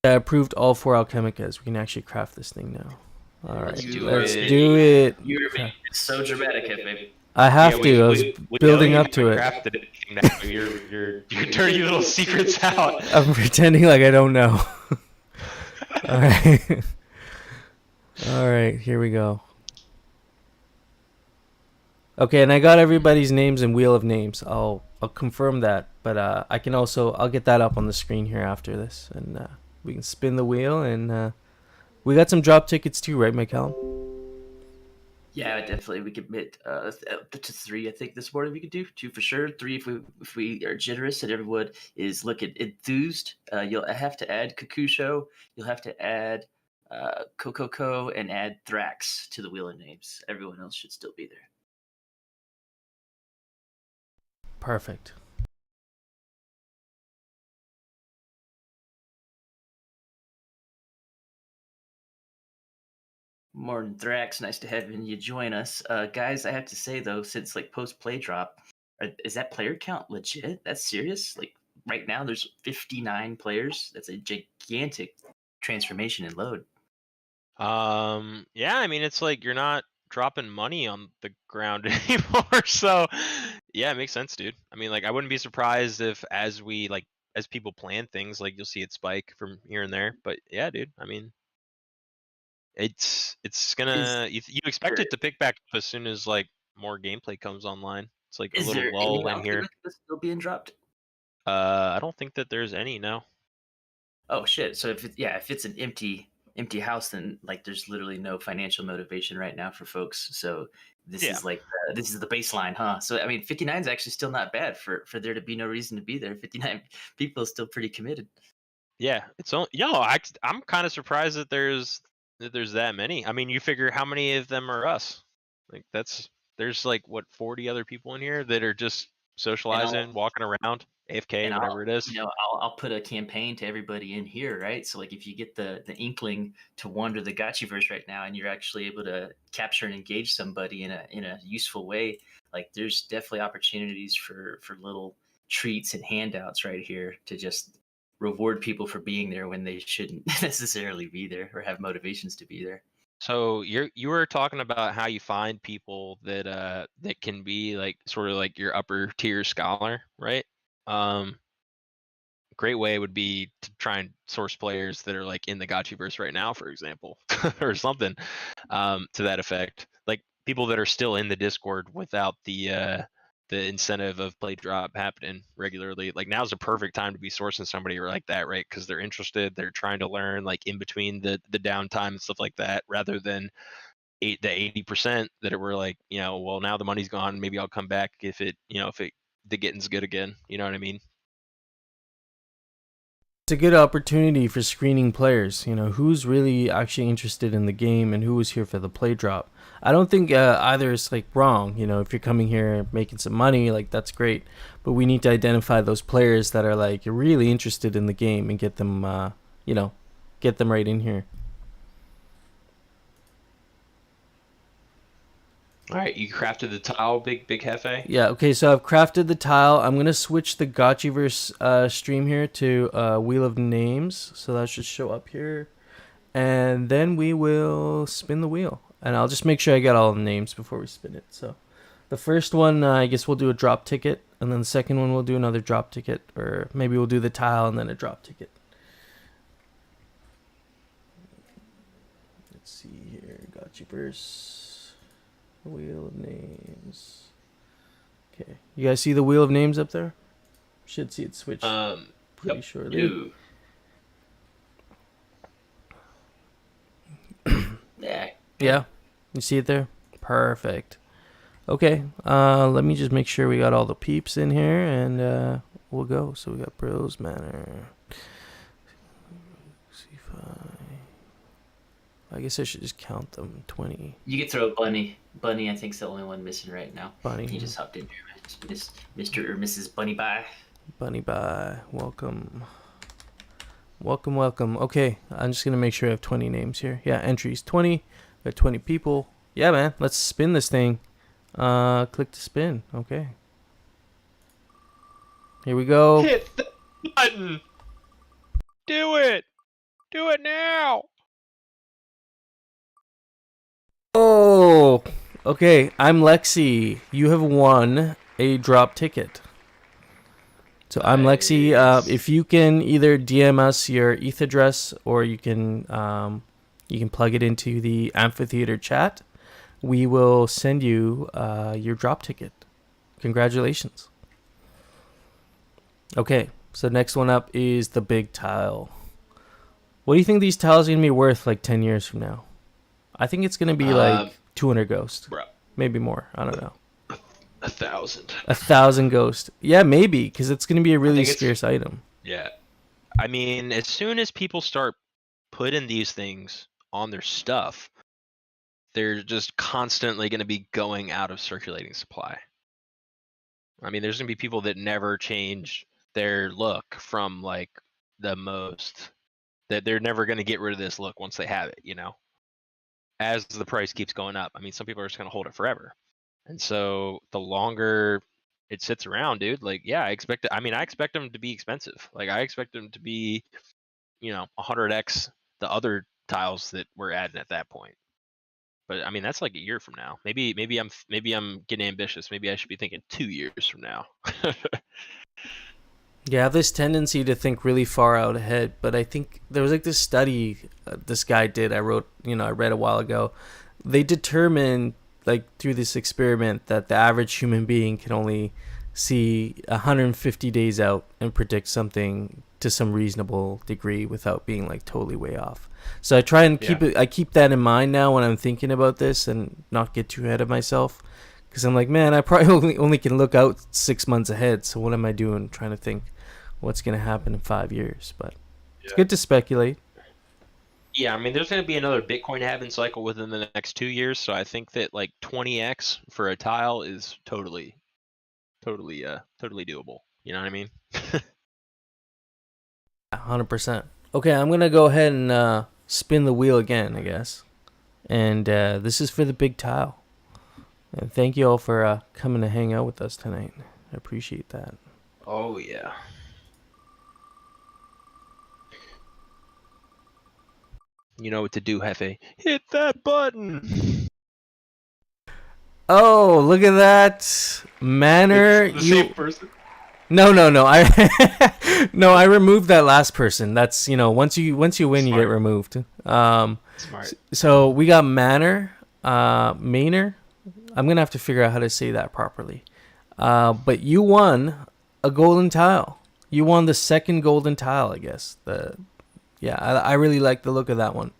I approved all 4 alchemicas. We can actually craft this thing now. All right, Let's do let's it. do it. You're so dramatic, babe. I have to. I was we building know up to you it. haven't crafted anything now. Your dirty little secrets out. I'm pretending like I don't know. All right. All right, here we go. Okay, and I got everybody's names and wheel of names. I'll confirm that, but I'll get that up on the screen here after this, and we can spin the wheel, and we got some drop tickets too, right, Michael? Yeah, definitely. We could admit to 3. I think this morning we could do 2 for sure. 3 if we are generous and everyone is looking enthused. You'll have to add Kakusho. You'll have to add Kokoko and add Thrax to the wheel of names. Everyone else should still be there. Perfect. Morning, Thrax. Nice to have you join us, guys. I have to say though, since like post play drop, is that player count legit? That's serious. Like right now, there's 59 players. That's a gigantic transformation in load. Yeah, I mean it's like you're not dropping money on the ground anymore. So yeah, it makes sense, dude. I mean, like I wouldn't be surprised if as people plan things, like you'll see it spike from here and there. But yeah, dude. I mean, it's gonna you expect it to pick back up as soon as like more gameplay comes online. It's like a Is little there any lull in here. alchemist still being dropped? I don't think that there's any now. Oh shit! So if it's an empty house, then like there's literally no financial motivation right now for folks. So this Yeah. is like this is the baseline, huh? So I mean, 59 is actually still not bad for there to be no reason to be there. 59 people is still pretty committed. Yeah, it's only I'm kind of surprised that there's that there's that many. I mean, you figure how many of them are us? Like there's like what 40 other people in here that are just socializing, walking around, AFK, whatever it is. I'll put a campaign to everybody in here, right? So like if you get the inkling to wander the Gotchiverse right now, and you're actually able to capture and engage somebody in a useful way, like there's definitely opportunities for little treats and handouts right here to just reward people for being there when they shouldn't necessarily be there or have motivations to be there. So you were talking about how you find people that can be like sort of like your upper tier scholar, right? Great way would be to try and source players that are like in the Gotchiverse right now, for example, or something to that effect. Like people that are still in the Discord without the incentive of play drop happening regularly. Like now's the perfect time to be sourcing somebody like that, right? Because they're interested, they're trying to learn, like in between the downtime and stuff like that, rather than the 80% that were like, well, now the money's gone, maybe I'll come back if the getting's good again. You know what I mean? It's a good opportunity for screening players. Who's really actually interested in the game and who was here for the play drop. I don't think either is like wrong. If you're coming here making some money, like that's great. But we need to identify those players that are like really interested in the game and get them, get them right in here. All right, you crafted the tile, big Hefe? Yeah, okay, so I've crafted the tile. I'm going to switch the Gotchiverse stream here to Wheel of Names. So that should show up here. And then we will spin the wheel. And I'll just make sure I get all the names before we spin it. So the first one, I guess we'll do a drop ticket. And then the second one, we'll do another drop ticket. Or maybe we'll do the tile and then a drop ticket. Let's see here. Gotchiverse. Wheel of Names. Okay. You guys see the Wheel of Names up there? Should see it switch pretty shortly. Yeah. Yeah. You see it there? Perfect. Okay. Let me just make sure we got all the peeps in here and we'll go. So we got Bros Manor. I guess I should just count them. 20. You could throw a Bunny. Bunny, I think, is the only one missing right now. Bunny. He just hopped in here. Mr. or Mrs. Bunny Bye. Bunny Bye. Welcome. Welcome. Okay, I'm just going to make sure I have 20 names here. Yeah, entries 20. Got 20 people. Yeah, man. Let's spin this thing. Click to spin. Okay. Here we go. Hit the button. Do it. Do it now. Oh, okay. I'm Lexi. You have won a drop ticket. So I'm Lexi. If you can either DM us your ETH address or you can plug it into the amphitheater chat, we will send you your drop ticket. Congratulations. Okay, so next one up is the big tile. What do you think these tiles are going to be worth like 10 years from now? I think it's going to be like 200 ghost. Bro. Maybe more. I don't know. 1,000. 1,000 ghost. Yeah, maybe, because it's going to be a really scarce item. Yeah. I mean, as soon as people start putting these things on their stuff, they're just constantly going to be going out of circulating supply. I mean, there's going to be people that never change their look from like the most, that they're never going to get rid of this look once they have it, as the price keeps going up. I mean, some people are just going to hold it forever. And so the longer it sits around, dude, like, yeah, I expect them to be expensive. Like, I expect them to be, 100x the other tiles that we're adding at that point. But I mean, that's like a year from now. Maybe I'm getting ambitious. Maybe I should be thinking 2 years from now. Yeah, I have this tendency to think really far out ahead, but I think there was like this study this guy did. I read a while ago. They determined like through this experiment that the average human being can only see 150 days out and predict something to some reasonable degree without being like totally way off. So I try and keep that in mind now when I'm thinking about this and not get too ahead of myself. Because I'm like, man, I probably only can look out 6 months ahead. So what am I doing trying to think what's going to happen in 5 years? But it's good to speculate. Yeah, I mean, there's going to be another Bitcoin halving cycle within the next 2 years, so I think that like 20x for a tile is totally doable. You know what I mean? 100%. Okay, I'm gonna go ahead and spin the wheel again, I guess. And this is for the big tile. And thank you all for coming to hang out with us tonight. I appreciate that. Oh yeah. You know what to do, Hefe. Hit that button. Oh, look at that manner. It's the same person. No. I removed that last person. That's once you win, Smart. you get removed. Smart. So we got Manor, Manor. I'm gonna have to figure out how to say that properly. But you won a golden tile. You won the second golden tile, I guess. I really like the look of that one.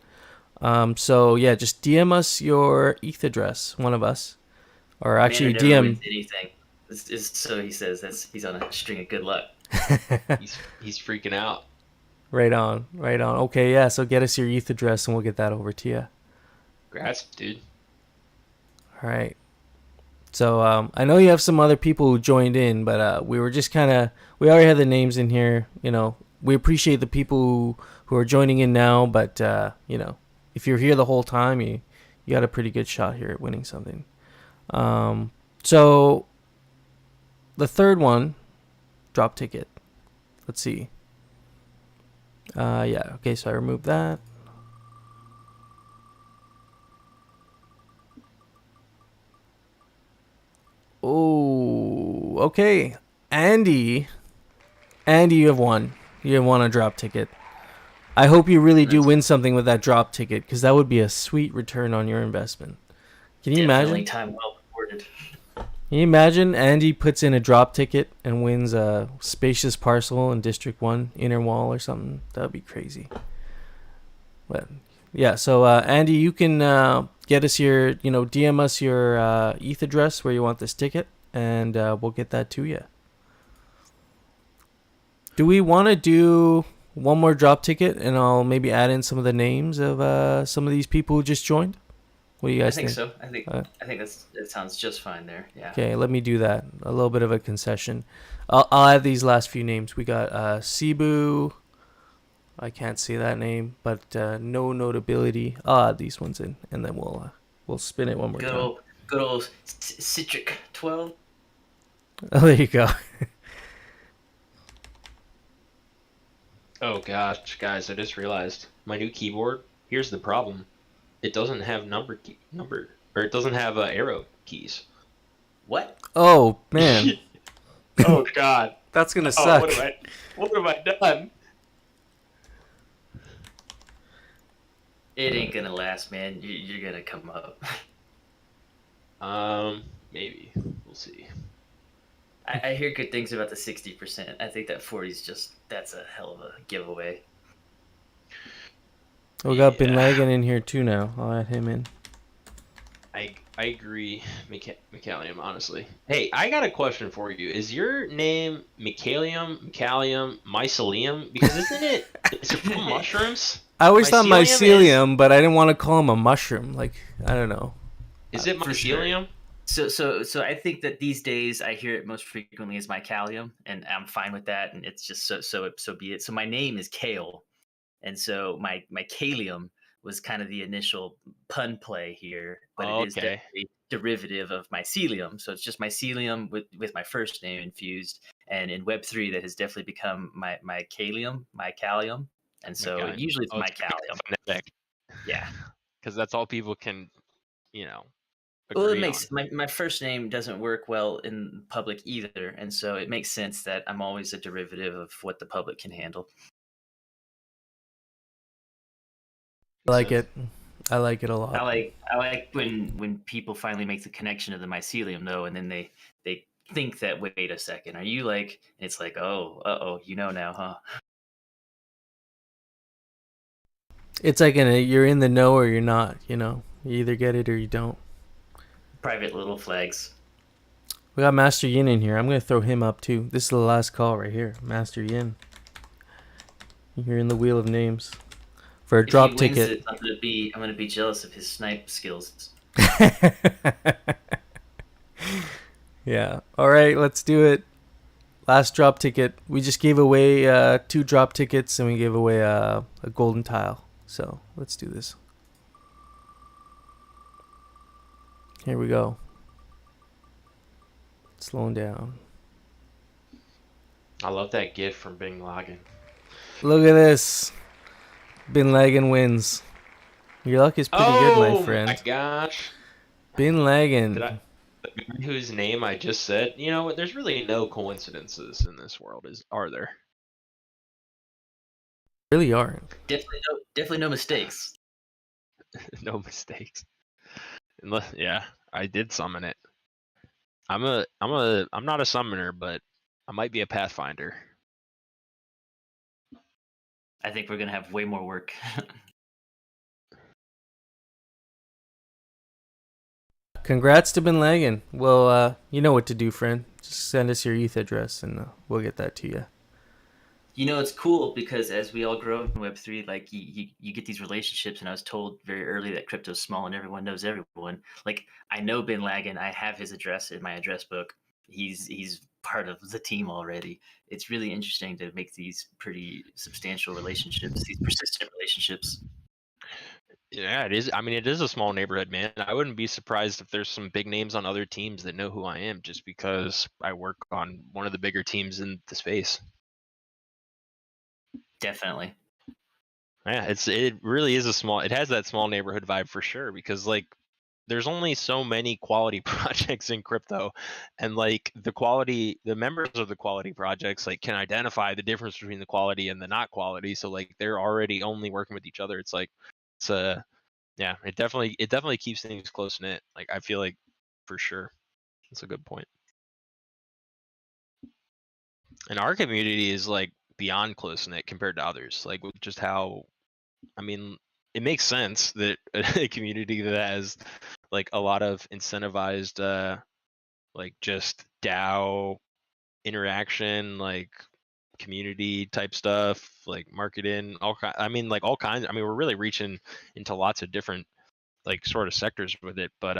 So yeah, just DM us your ETH address, one of us, or actually Manor never DM. wins anything. So he says he's on a string of good luck. he's freaking out. Right on. Okay, yeah. So get us your ETH address, and we'll get that over to you. Congrats, dude. All right. So I know you have some other people who joined in, but we were just we already had the names in here. We appreciate the people who are joining in now, but if you're here the whole time, you got a pretty good shot here at winning something. So the third one, drop ticket. Let's see. Yeah. Okay. So I removed that. Oh, okay. Andy, you have won. You have won a drop ticket. I hope you really do win something with that drop ticket, because that would be a sweet return on your investment. Can you imagine? Time well rewarded. Can you imagine Andy puts in a drop ticket and wins a spacious parcel in District 1, Inner Wall or something? That would be crazy. But yeah, so Andy, you can get us your, DM us your ETH address where you want this ticket, and we'll get that to you. Do we want to do one more drop ticket, and I'll maybe add in some of the names of some of these people who just joined? What do you guys think? I think so. I think that sounds just fine there. Yeah. Okay, let me do that. A little bit of a concession. I'll add these last few names. We got Cebu. I can't see that name, but no notability. I'll add these ones in, and then we'll spin it one more time. Good old Citric 12. Oh, there you go. Oh gosh, guys, I just realized my new keyboard. Here's the problem. It doesn't have or it doesn't have arrow keys. What? Oh man. Oh god. That's gonna suck. What have I done? It ain't gonna last, man. You're gonna come up. Maybe we'll see. I hear good things about the 60%. I think that 40's that's a hell of a giveaway. We got Bin Laden in here too now. I'll add him in. I agree, Micalium, honestly. Hey, I got a question for you. Is your name Micalium, Mycelium? Because isn't it? Is it from mushrooms? I always thought mycelium, but I didn't want to call him a mushroom. Like, I don't know. Is it mycelium? Sure. So I think that these days I hear it most frequently as mycalium, and I'm fine with that. And it's just so be it. So my name is Kale, and so my Kalium was kind of the initial pun play here, but it is definitely derivative of mycelium. So it's just mycelium with my first name infused, and in Web3 that has definitely become my Kalium, and so usually it's mycalium. Yeah, because that's all people can, well, it makes my first name doesn't work well in public either, and so it makes sense that I'm always a derivative of what the public can handle. I like it. I like it a lot. I like when people finally make the connection of the mycelium though, and then they think that, wait a second, are you like? It's like, oh, now, huh? It's like you're in the know or you're not. You either get it or you don't. Private little flags. We got Master Yin in here. I'm gonna throw him up too. This is the last call right here, Master Yin. You're in the wheel of names. for a If he drop wins ticket. it, I'm gonna be jealous of his snipe skills. Yeah. All right, let's do it. Last drop ticket. We just gave away 2 drop tickets and we gave away a golden tile. So let's do this. Here we go. Slowing down. I love that gif from Bing Lagan. Look at this. Bin Laden wins. Your luck is pretty good, my friend. Oh my gosh. Bin Laden. The guy whose name I just said, you know, there's really no coincidences in this world, are there? Really aren't. Definitely no mistakes. No mistakes. Unless, yeah, I did summon it. I'm not a summoner, but I might be a pathfinder. I think we're gonna have way more work. Congrats to Bin Laden. Well, you know what to do, friend. Just send us your ETH address and we'll get that to you. You know, it's cool because as we all grow in Web3, like you get these relationships, and I was told very early that crypto's small and everyone knows everyone. Like, I know Bin Laden, I have his address in my address book. He's part of the team already. It's really interesting to make these pretty substantial relationships, these persistent relationships. Yeah, it is. I mean, it is a small neighborhood, man. I wouldn't be surprised if there's some big names on other teams that know who I am just because I work on one of the bigger teams in the space. Definitely. Yeah, it really is it has that small neighborhood vibe for sure because like there's only so many quality projects in crypto, and like the members of the quality projects like can identify the difference between the quality and the not quality, so like they're already only working with each other. It's like yeah, it definitely keeps things close knit. Like I feel like for sure. That's a good point. And our community is like beyond close knit compared to others. Like with just how, I mean, it makes sense that a community that has like a lot of incentivized like just DAO interaction, like community type stuff, like marketing, all kinds. I mean, we're really reaching into lots of different like sort of sectors with it, but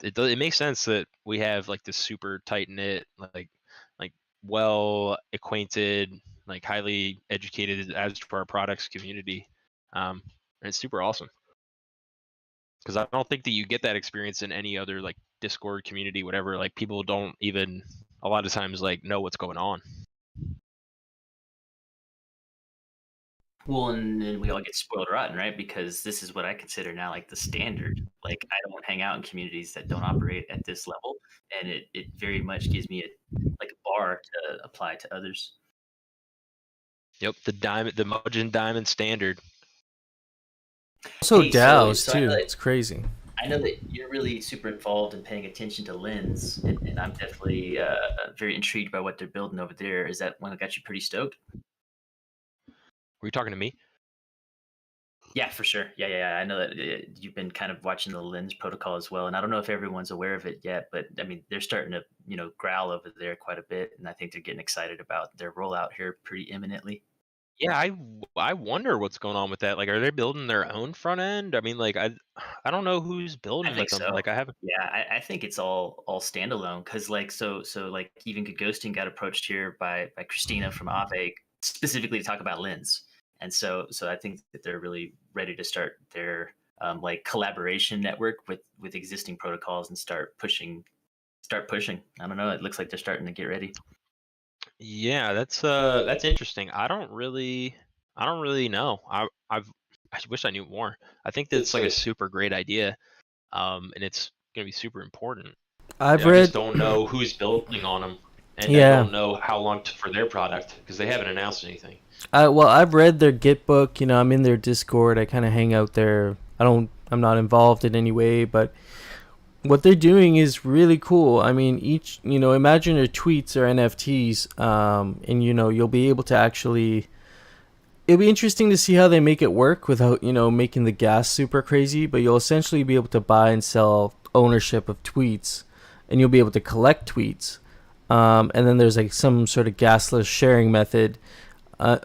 it makes sense that we have like this super tight knit, like well acquainted, like highly educated as to our products community, and it's super awesome because I don't think that you get that experience in any other like Discord community, whatever. Like people don't even a lot of times like know what's going on. Well, and then we all get spoiled rotten, right? Because this is what I consider now like the standard. Like, I don't hang out in communities that don't operate at this level, and it very much gives me a bar to apply to others. Yep, the Mojin Diamond standard. Also Hey, DAOs so too. It's crazy. I know that you're really super involved in paying attention to Lens, and I'm definitely very intrigued by what they're building over there. Is that one that got you pretty stoked? Were you talking to me? Yeah, for sure. Yeah. I know that you've been kind of watching the Lens protocol as well, and I don't know if everyone's aware of it yet, but I mean, they're starting to growl over there quite a bit, and I think they're getting excited about their rollout here pretty imminently. Yeah, I wonder what's going on with that. Like, are they building their own front end? I mean, like I don't know who's I building with think them. so. Like, I haven't. Yeah, I think it's all standalone because like like even Good Ghosting got approached here by Christina from Ave specifically to talk about Lens, and so I think that they're really ready to start their like collaboration network with existing protocols and start pushing. I don't know. It looks like they're starting to get ready. Yeah, that's interesting. I don't really know. I wish I knew more. I think that's like a super great idea. And it's gonna be super important. I've I read. just don't know who's building on them, and I Yeah. don't know how long for their product because they haven't announced anything. Well, I've read their Git book. I'm in their Discord. I kind of hang out there. I'm not involved in any way, but what they're doing is really cool. I mean, imagine your tweets or NFTs, and you'll be able to actually. It'll be interesting to see how they make it work without making the gas super crazy. But you'll essentially be able to buy and sell ownership of tweets, and you'll be able to collect tweets. And then there's like some sort of gasless sharing method.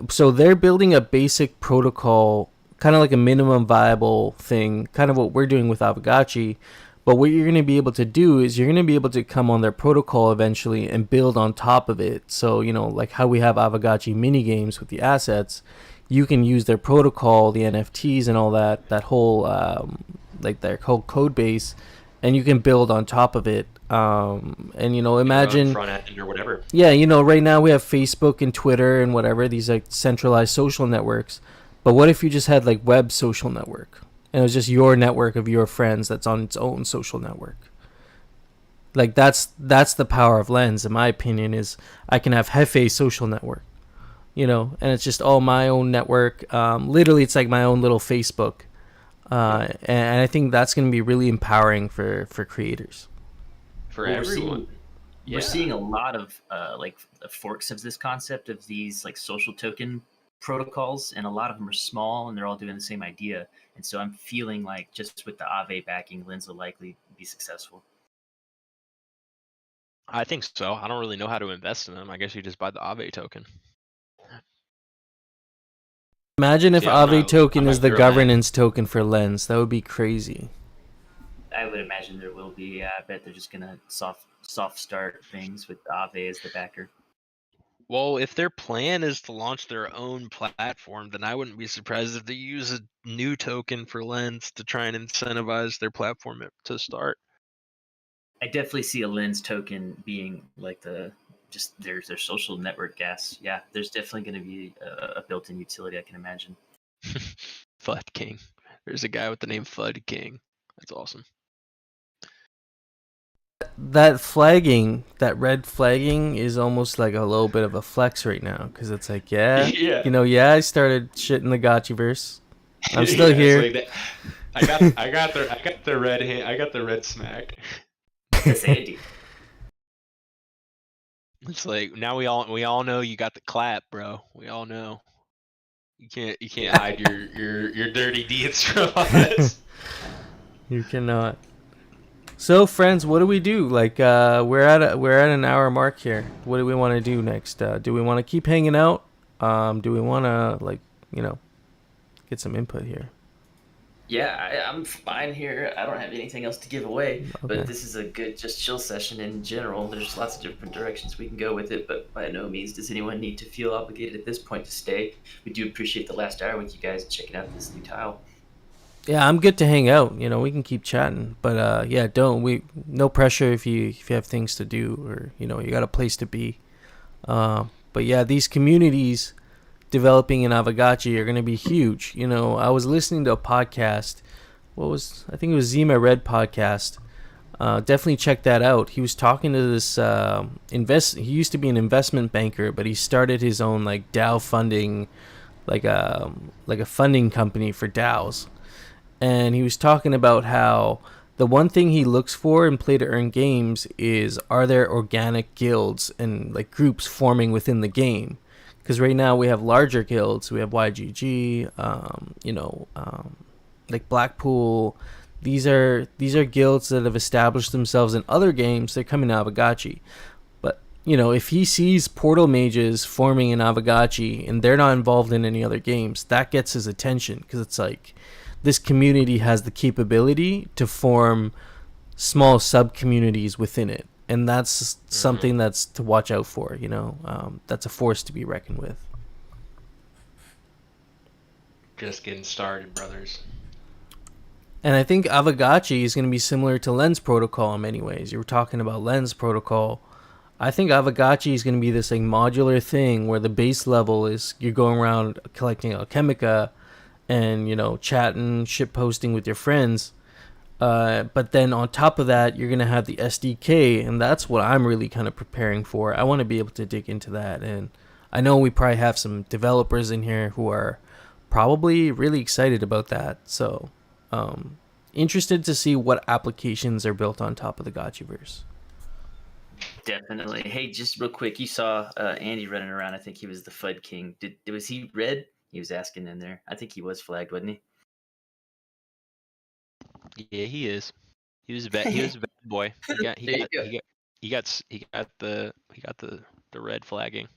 So they're building a basic protocol, kind of like a minimum viable thing, kind of what we're doing with Avagachi. But what you're going to be able to do is you're going to be able to come on their protocol eventually and build on top of it. So, like how we have Avagachi mini games with the assets, you can use their protocol, the NFTs and all that whole, like their whole code base, and you can build on top of it. And imagine front end or whatever. Yeah, right now we have Facebook and Twitter and whatever, these like centralized social networks. But what if you just had like web social network? And it was just your network of your friends that's on its own social network. Like that's the power of Lens, in my opinion, is I can have Hefe social network, and it's just all my own network. Literally, it's like my own little Facebook. And I think that's going to be really empowering for creators. For everyone. We're seeing a lot of like forks of this concept of these like social token protocols, and a lot of them are small and they're all doing the same idea. And so I'm feeling like just with the Aave backing, Lens will likely be successful. I think so. I don't really know how to invest in them. I guess you just buy the Aave token. Imagine if Aave token is the governance token for Lens. That would be crazy. I would imagine there will be. I bet they're just gonna soft start things with Aave as the backer. Well, if their plan is to launch their own platform, then I wouldn't be surprised if they use a new token for Lens to try and incentivize their platform to start. I definitely see a Lens token being like their social network gas. Yeah, there's definitely going to be a built-in utility, I can imagine. FUD King. There's a guy with the name FUD King. That's awesome. That flagging, that red flagging, is almost like a little bit of a flex right now, because it's like, I started shit in the Gotchiverse. I'm still here. Like I got the red hand. I got the red smack. That's Andy. It's like now we all know you got the clap, bro. We all know. You can't hide your dirty deeds from us. You cannot. So, friends, what do we do? Like, we're at an hour mark here. What do we want to do next? Do we want to keep hanging out? Do we want to get some input here? Yeah, I'm fine here. I don't have anything else to give away, but this is a good just chill session in general. There's lots of different directions we can go with it, but by no means does anyone need to feel obligated at this point to stay. We do appreciate the last hour with you guys checking out this new tile. Yeah, I'm good to hang out. We can keep chatting, but no pressure if you have things to do, or you got a place to be. But yeah, these communities developing in Avagachi are going to be huge. I was listening to a podcast. I think it was Zima Red podcast. Definitely check that out. He was talking to this he used to be an investment banker, but he started his own like DAO funding, like a funding company for DAOs. And he was talking about how the one thing he looks for in play to earn games is, are there organic guilds and like groups forming within the game? Because right now we have larger guilds. We have YGG, like Blackpool. These are guilds that have established themselves in other games. They're coming to Avagachi. But, if he sees Portal Mages forming in Avagachi and they're not involved in any other games, that gets his attention. Because it's like, this community has the capability to form small sub-communities within it. And that's something that's to watch out for, that's a force to be reckoned with. Just getting started, brothers. And I think Avagachi is going to be similar to Lens Protocol in many ways. You were talking about Lens Protocol. I think Avagachi is going to be this like modular thing where the base level is you're going around collecting Alchemica and, chatting, shit posting with your friends. But then on top of that, you're going to have the SDK, and that's what I'm really kind of preparing for. I want to be able to dig into that, and I know we probably have some developers in here who are probably really excited about that. So, interested to see what applications are built on top of the Gotchiverse. Definitely. Hey, just real quick, you saw Andy running around. I think he was the FUD King. Was he red? He was asking in there. I think he was flagged, wasn't he? Yeah, he is. He was a bad boy. He got the red flagging.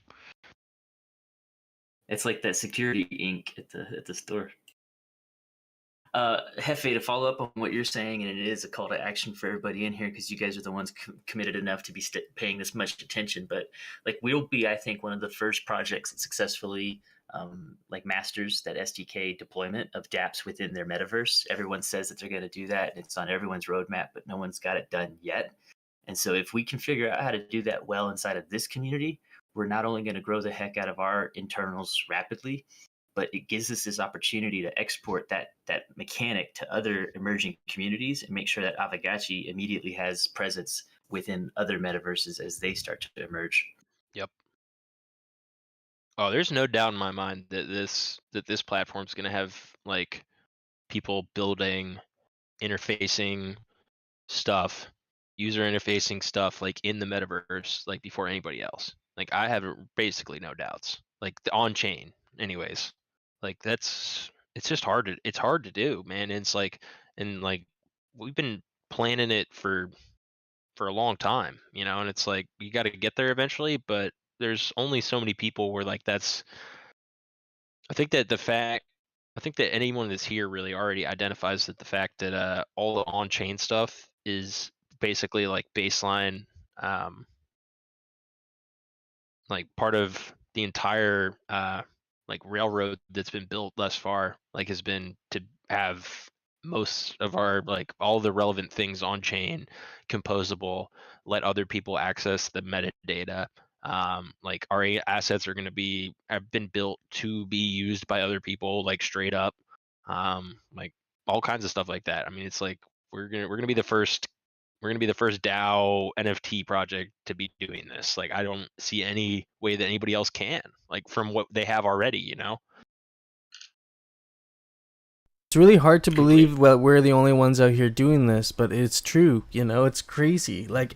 It's like that security ink at the store. Hefe, to follow up on what you're saying, and it is a call to action for everybody in here because you guys are the ones committed enough to be paying this much attention. But like, we'll be, I think, one of the first projects that successfully like masters that SDK deployment of dApps within their metaverse. Everyone says that they're going to do that, and it's on everyone's roadmap, but no one's got it done yet. And so if we can figure out how to do that well inside of this community, we're not only going to grow the heck out of our internals rapidly, but it gives us this opportunity to export that mechanic to other emerging communities and make sure that Aavegotchi immediately has presence within other metaverses as they start to emerge. Yep. Oh, there's no doubt in my mind that this platform's going to have like people building, interfacing stuff, user interfacing stuff like in the metaverse, like before anybody else. Like I have basically no doubts. Like on chain, anyways. Like it's just hard to do, man. It's like, and like we've been planning it for a long time, you know, and it's like you got to get there eventually, but there's only so many people where like that's I think that anyone that's here really already identifies that the fact that all the on-chain stuff is basically like baseline, like part of the entire like railroad that's been built thus far, like has been to have most of our like all the relevant things on chain, composable, let other people access the metadata. Like our assets are going to have been built to be used by other people, like straight up, like all kinds of stuff like that. I mean, it's like we're gonna be the first DAO NFT project to be doing this. Like I don't see any way that anybody else can, like from what they have already, you know. It's really hard to believe that we're the only ones out here doing this, but it's true. You know, it's crazy. Like,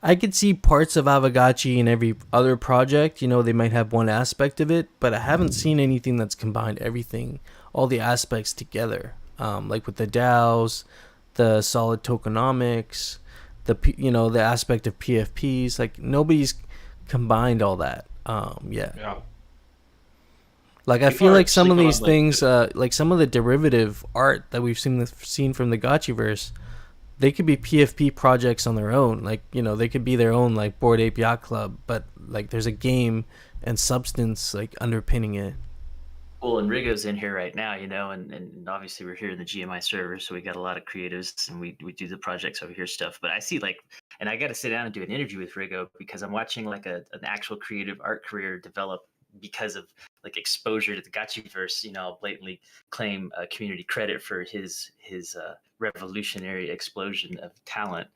I could see parts of Aavegotchi in every other project. You know, they might have one aspect of it, but I haven't seen anything that's combined everything, all the aspects together. Like with the DAOs, the solid tokenomics, the aspect of PFPs. Like nobody's combined all that. Yeah. Like I feel like some of these things, like some of the derivative art that we've seen from the Gotchiverse, they could be PFP projects on their own. Like, you know, they could be their own like Bored Ape Yacht Club, but like there's a game and substance like underpinning it. Well, and Rigo's in here right now, you know, and obviously we're here in the GMI server, so we got a lot of creatives and we do the projects over here stuff. But I see like, and I got to sit down and do an interview with Rigo because I'm watching like an actual creative art career develop because of like exposure to the Gotchiverse. You know, I'll blatantly claim community credit for his revolutionary explosion of talent.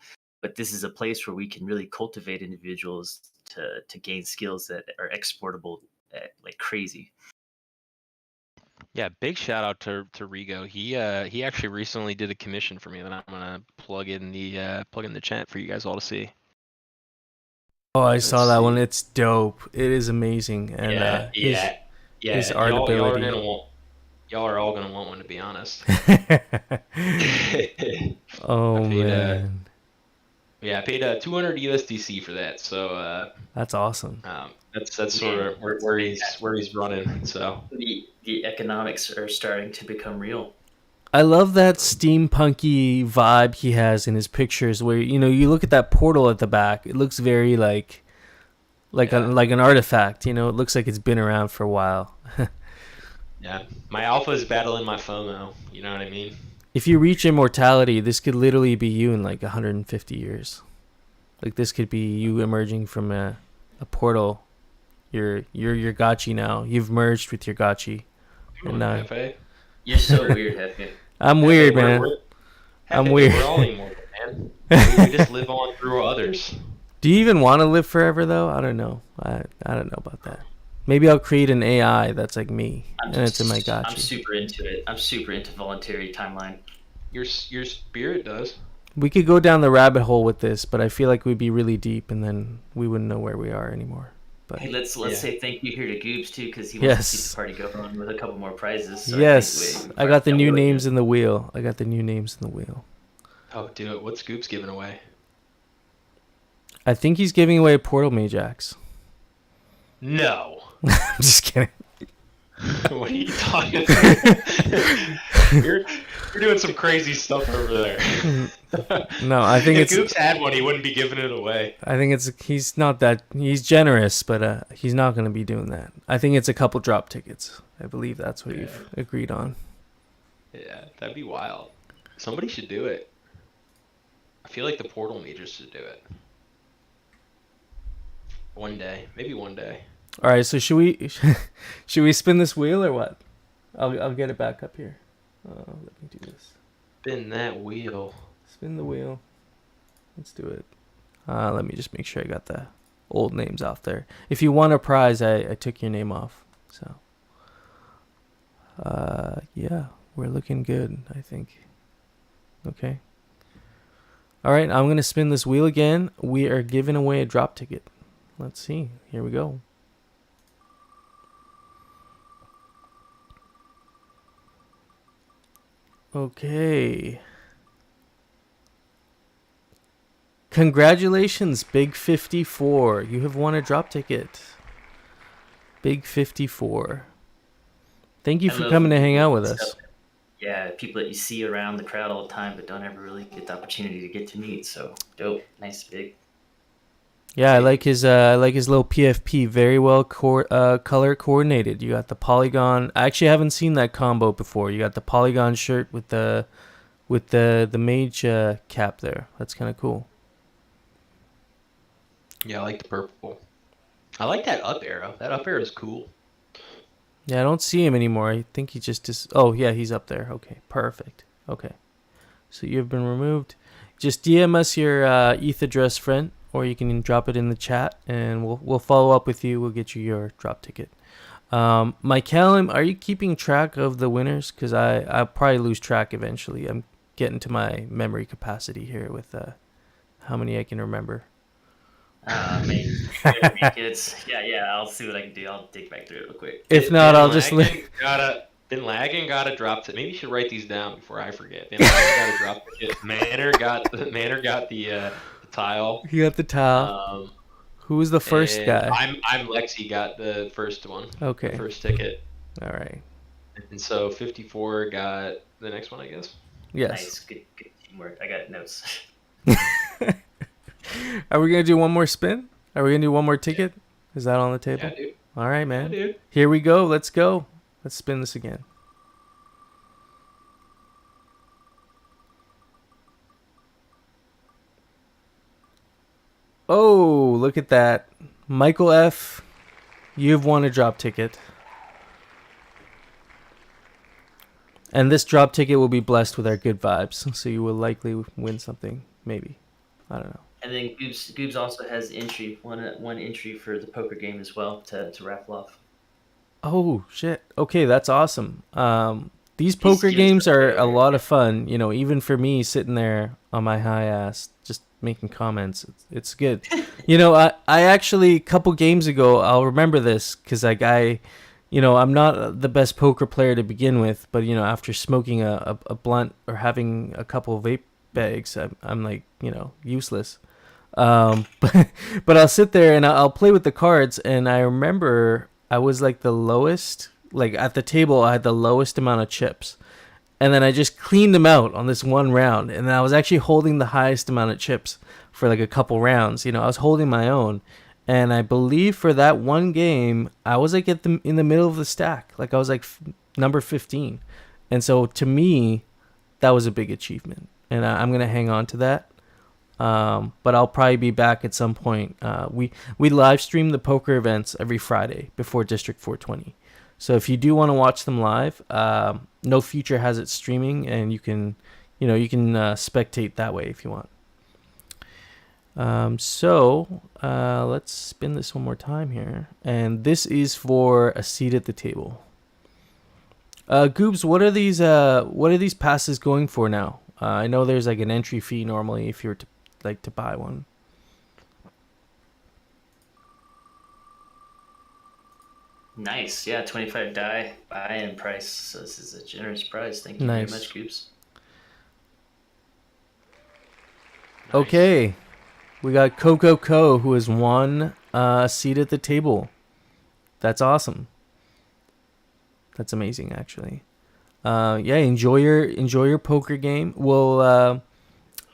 But this is a place where we can really cultivate individuals to gain skills that are exportable like crazy. Yeah, big shout out to Rigo. He actually recently did a commission for me that I'm gonna plug in the chat for you guys all to see. Oh, I saw that one. It's dope. It is amazing. And his art ability. Y'all are all gonna want one, to be honest. Man. Yeah, I paid 200 USDC for that. So that's awesome. That's sort of where he's running. So the economics are starting to become real. I love that steampunky vibe he has in his pictures where, you know, you look at that portal at the back, it looks very like an artifact, you know, it looks like it's been around for a while. Yeah, my alpha is battling my FOMO, you know what I mean? If you reach immortality, this could literally be you in like 150 years. Like this could be you emerging from a portal. You're your Gotchi now. You've merged with your Gotchi. And you're so weird, Hefe. I'm weird, man. I'm weird. We're all immortal, man. We just live on through others. Do you even want to live forever, though? I don't know. I don't know about that. Maybe I'll create an AI that's like me, it's in my Gotchi. I'm super into it. I'm super into voluntary timeline. Your spirit does. We could go down the rabbit hole with this, but I feel like we'd be really deep, and then we wouldn't know where we are anymore. But hey, let's say thank you here to Goobs too, because he wants to keep the party going with a couple more prizes. So yes, I got the new names in the wheel. Oh, do it. What's Goobs giving away? I think he's giving away a Portal Majax. No. I'm just kidding. What are you talking about? You're doing some crazy stuff over there. No, I think if Goops had one, he wouldn't be giving it away. I think he's not that he's generous, but he's not going to be doing that. I think it's a couple drop tickets. I believe that's what you've agreed on. Yeah, that'd be wild. Somebody should do it. I feel like the portal majors should do it. One day, maybe one day. All right, so should we spin this wheel or what? I'll get it back up here. Let me do this. Spin that wheel. Spin the wheel. Let's do it. Let me just make sure I got the old names off there. If you won a prize, I took your name off. So, yeah, we're looking good, I think. Okay. All right, I'm going to spin this wheel again. We are giving away a drop ticket. Let's see. Here we go. Okay. Congratulations, Big 54. You have won a drop ticket. Big 54. Thank you for coming to hang out with us. Yeah, people that you see around the crowd all the time, but don't ever really get the opportunity to get to meet. So dope, nice, Big. Yeah, I like his little PFP. Very well color coordinated. You got the polygon. I actually haven't seen that combo before. You got the polygon shirt with the mage cap there. That's kind of cool. Yeah, I like the purple. I like that up arrow. That up arrow is cool. Yeah, I don't see him anymore. I think he just is. Oh, yeah, he's up there. Okay, perfect. Okay, so you've been removed. Just DM us your ETH address, friend, or you can drop it in the chat, and we'll follow up with you. We'll get you your drop ticket. Callum, are you keeping track of the winners? Because I'll probably lose track eventually. I'm getting to my memory capacity here with how many I can remember. Maybe it's yeah. I'll see what I can do. I'll dig back through it real quick. If not, I'll just Bin Laden got a drop ticket. Maybe you should write these down before I forget. Bin Laden got a drop ticket. Manor got the tile. He got the tile. Who was the first guy? I'm Lexi got the first one. Okay. The first ticket. All right. And so 54 got the next one, I guess. Yes. Nice. Good teamwork. I got notes. Are we gonna do one more spin? Are we gonna do one more ticket? Is that on the table? Yeah, dude. All right, man. Yeah, dude. Here we go. Let's go. Let's spin this again. Oh, look at that. Michael F., you've won a drop ticket. And this drop ticket will be blessed with our good vibes, so you will likely win something. Maybe. I don't know. And then Goobs also has one entry for the poker game as well to raffle off. Oh, shit. Okay, that's awesome. These poker games are a lot of fun, you know, even for me sitting there on my high ass, just making comments. It's good. You know, I actually, a couple games ago, I'll remember this because you know, I'm not the best poker player to begin with, but, you know, after smoking a blunt or having a couple of vape bags, I'm like, you know, useless. But I'll sit there and I'll play with the cards, and I remember I was like the lowest, like at the table I had the lowest amount of chips, and then I just cleaned them out on this one round, and then I was actually holding the highest amount of chips for like a couple rounds. You know, I was holding my own, and I believe for that one game I was like in the middle of the stack, like I was like number 15, and so to me that was a big achievement, and I'm gonna hang on to that. But I'll probably be back at some point. We live stream the poker events every Friday before District 420. So if you do want to watch them live, No Future has it streaming, and you can spectate that way if you want. So let's spin this one more time here, and this is for a seat at the table. Goobs, what are these passes going for now? I know there's like an entry fee normally if you were to buy one. Nice. Yeah, 25 die buy-in price. So this is a generous price. Thank you very much, Goobs. Nice. Okay. We got Coco who has won a seat at the table. That's awesome. That's amazing, actually. Yeah, enjoy your poker game. Well,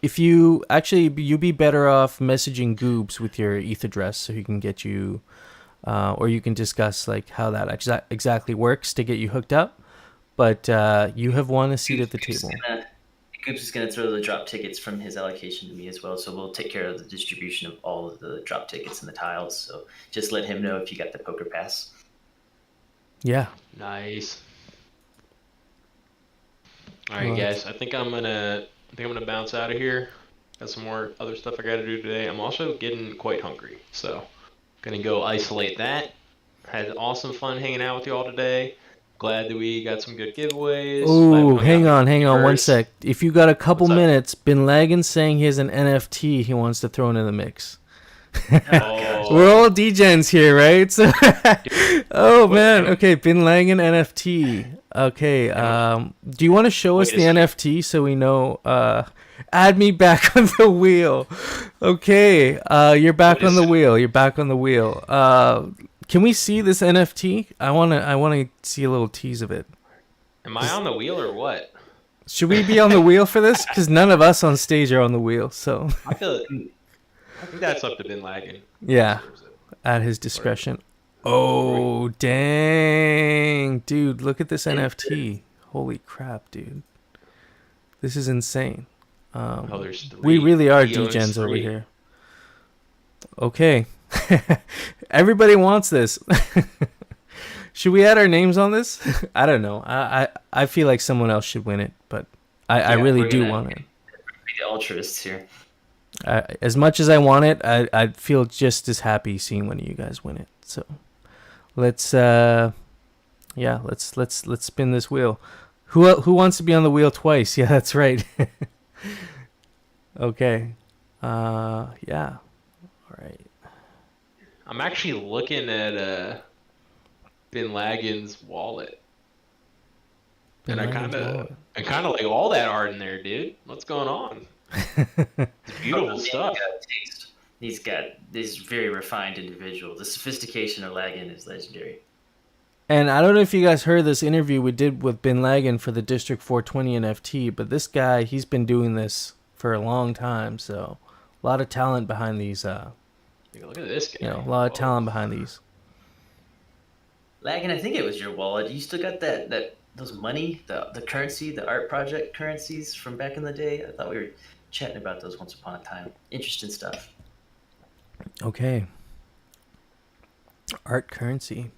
if you actually, you'd be better off messaging Goobs with your ETH address so he can get you, or you can discuss like how that exactly works to get you hooked up. But you have won a seat at the table. Goops is going to throw the drop tickets from his allocation to me as well, so we'll take care of the distribution of all of the drop tickets and the tiles. So just let him know if you got the poker pass. Yeah. Nice. All right, guys. I think I'm gonna bounce out of here. Got some more other stuff I got to do today. I'm also getting quite hungry, so gonna go isolate that. Had awesome fun hanging out with you all today. Glad that we got some good giveaways. Oh, hang on 1 sec. If you got a couple minutes, Bin Laden's saying he has an NFT he wants to throw into the mix. We're all degens here, right? So, oh man, okay, Bin Laden NFT. Okay, do you want to show us the NFT so we know? Add me back on the wheel. Okay, you're back on the wheel. You're back on the wheel. Can we see this NFT? I wanna see a little tease of it. Am I on the wheel or what? Should we be on the wheel for this? Because none of us on stage are on the wheel, so. I think that's up to Bin Laden. Yeah, at his discretion. Oh, dang. Dude, look at this NFT. Holy crap, dude. This is insane. There's 3. We really are degens over here. Okay. Everybody wants this. Should we add our names on this? I don't know. I feel like someone else should win it, but I really do want it. The altruists here. As much as I want it, I'd feel just as happy seeing one of you guys win it. So let's spin this wheel. Who wants to be on the wheel twice? Yeah, that's right. Okay. Yeah. All right. I'm actually looking at Bin Laden's wallet. And I kind of like all that art in there, dude. What's going on? It's beautiful stuff. He's got this very refined individual. The sophistication of Laden is legendary. And I don't know if you guys heard this interview we did with Bin Laden for the District 420 NFT, but this guy, he's been doing this for a long time, so a lot of talent behind these. Look at this guy. A lot of talent behind these. Laden, I think it was your wallet. You still got those money, the currency, the art project currencies from back in the day? I thought we were chatting about those once upon a time. Interesting stuff. Okay. Art currency.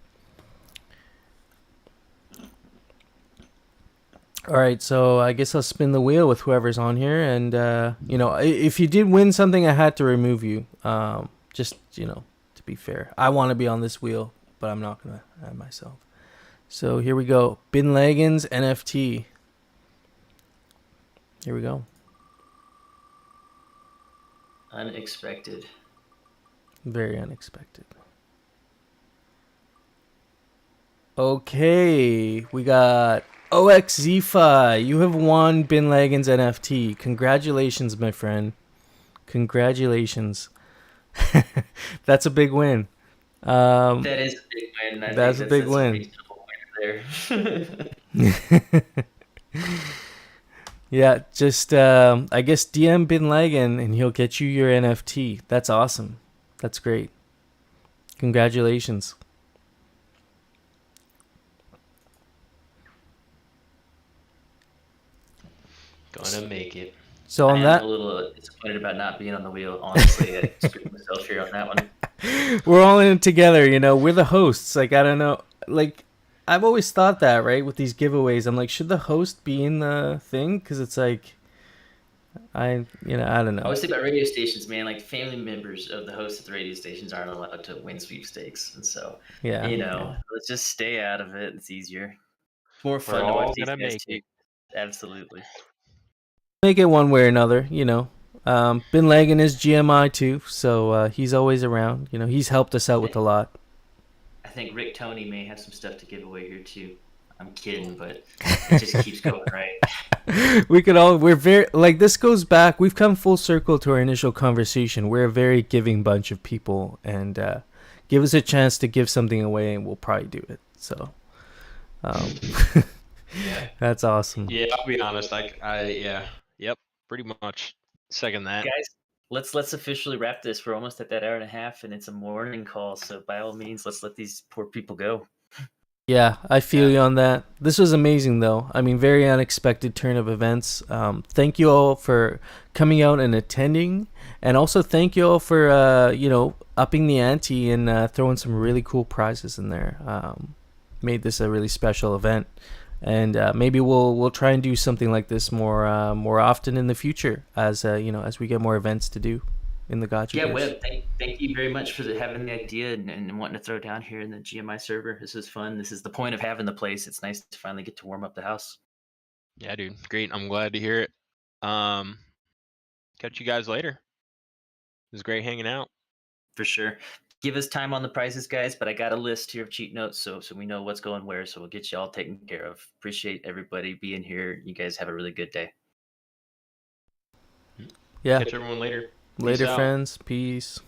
All right, so I guess I'll spin the wheel with whoever's on here, and if you did win something, I had to remove you. Just to be fair, I want to be on this wheel, but I'm not gonna add myself. So here we go. Bin Laden's NFT. Here we go. Unexpected. Very unexpected. Okay, we got OXZFi. You have won Bin Laden's NFT. Congratulations, my friend. Congratulations. That's a big win. That is a big win. That's a big win. Yeah, just I guess DM Bin Laden and he'll get you your NFT. That's awesome. That's great. Congratulations. Gonna make it. So on that, I'm a little disappointed about not being on the wheel. Honestly, I screwed myself here on that one. We're all in it together, We're the hosts. Like, I don't know. Like, I've always thought that, right? With these giveaways, I'm like, should the host be in the thing? Because it's like, I don't know. I always think about radio stations, man. Like, family members of the hosts at the radio stations aren't allowed to win sweepstakes, and so let's just stay out of it. It's easier, more fun to watch these guys too. Absolutely. Make it one way or another, Bin Laden is GMI too, so he's always around. He's helped us out with a lot. I think Rick Tony may have some stuff to give away here too. I'm kidding, but it just keeps going, right? We're very, like, this goes back, we've come full circle to our initial conversation. We're a very giving bunch of people, and give us a chance to give something away and we'll probably do it. So Um, Yeah. that's awesome. Yeah, I'll be honest. Yeah, yep, pretty much second that. Guys, let's officially wrap this. We're almost at that hour and a half, and it's a morning call. So by all means, let's let these poor people go. Yeah, I feel Yeah. you on that. This was amazing, though. I mean, very unexpected turn of events. Thank you all for coming out and attending, and also thank you all for upping the ante and throwing some really cool prizes in there. Made this a really special event, and maybe we'll try and do something like this more often in the future as as we get more events to do in the Gotcha. Yeah, Webb, thank you very much for having the idea and wanting to throw down here in the GMI server. This is fun. This is the point of having the place. It's nice to finally get to warm up the house. Yeah, dude, great. I'm glad to hear it. Catch you guys later. It was great hanging out. For sure. Give us time on the prizes, guys, but I got a list here of cheat notes so we know what's going where, so we'll get you all taken care of. Appreciate everybody being here. You guys have a really good day. Yeah. Catch everyone later. Later, Peace out. friends. Peace.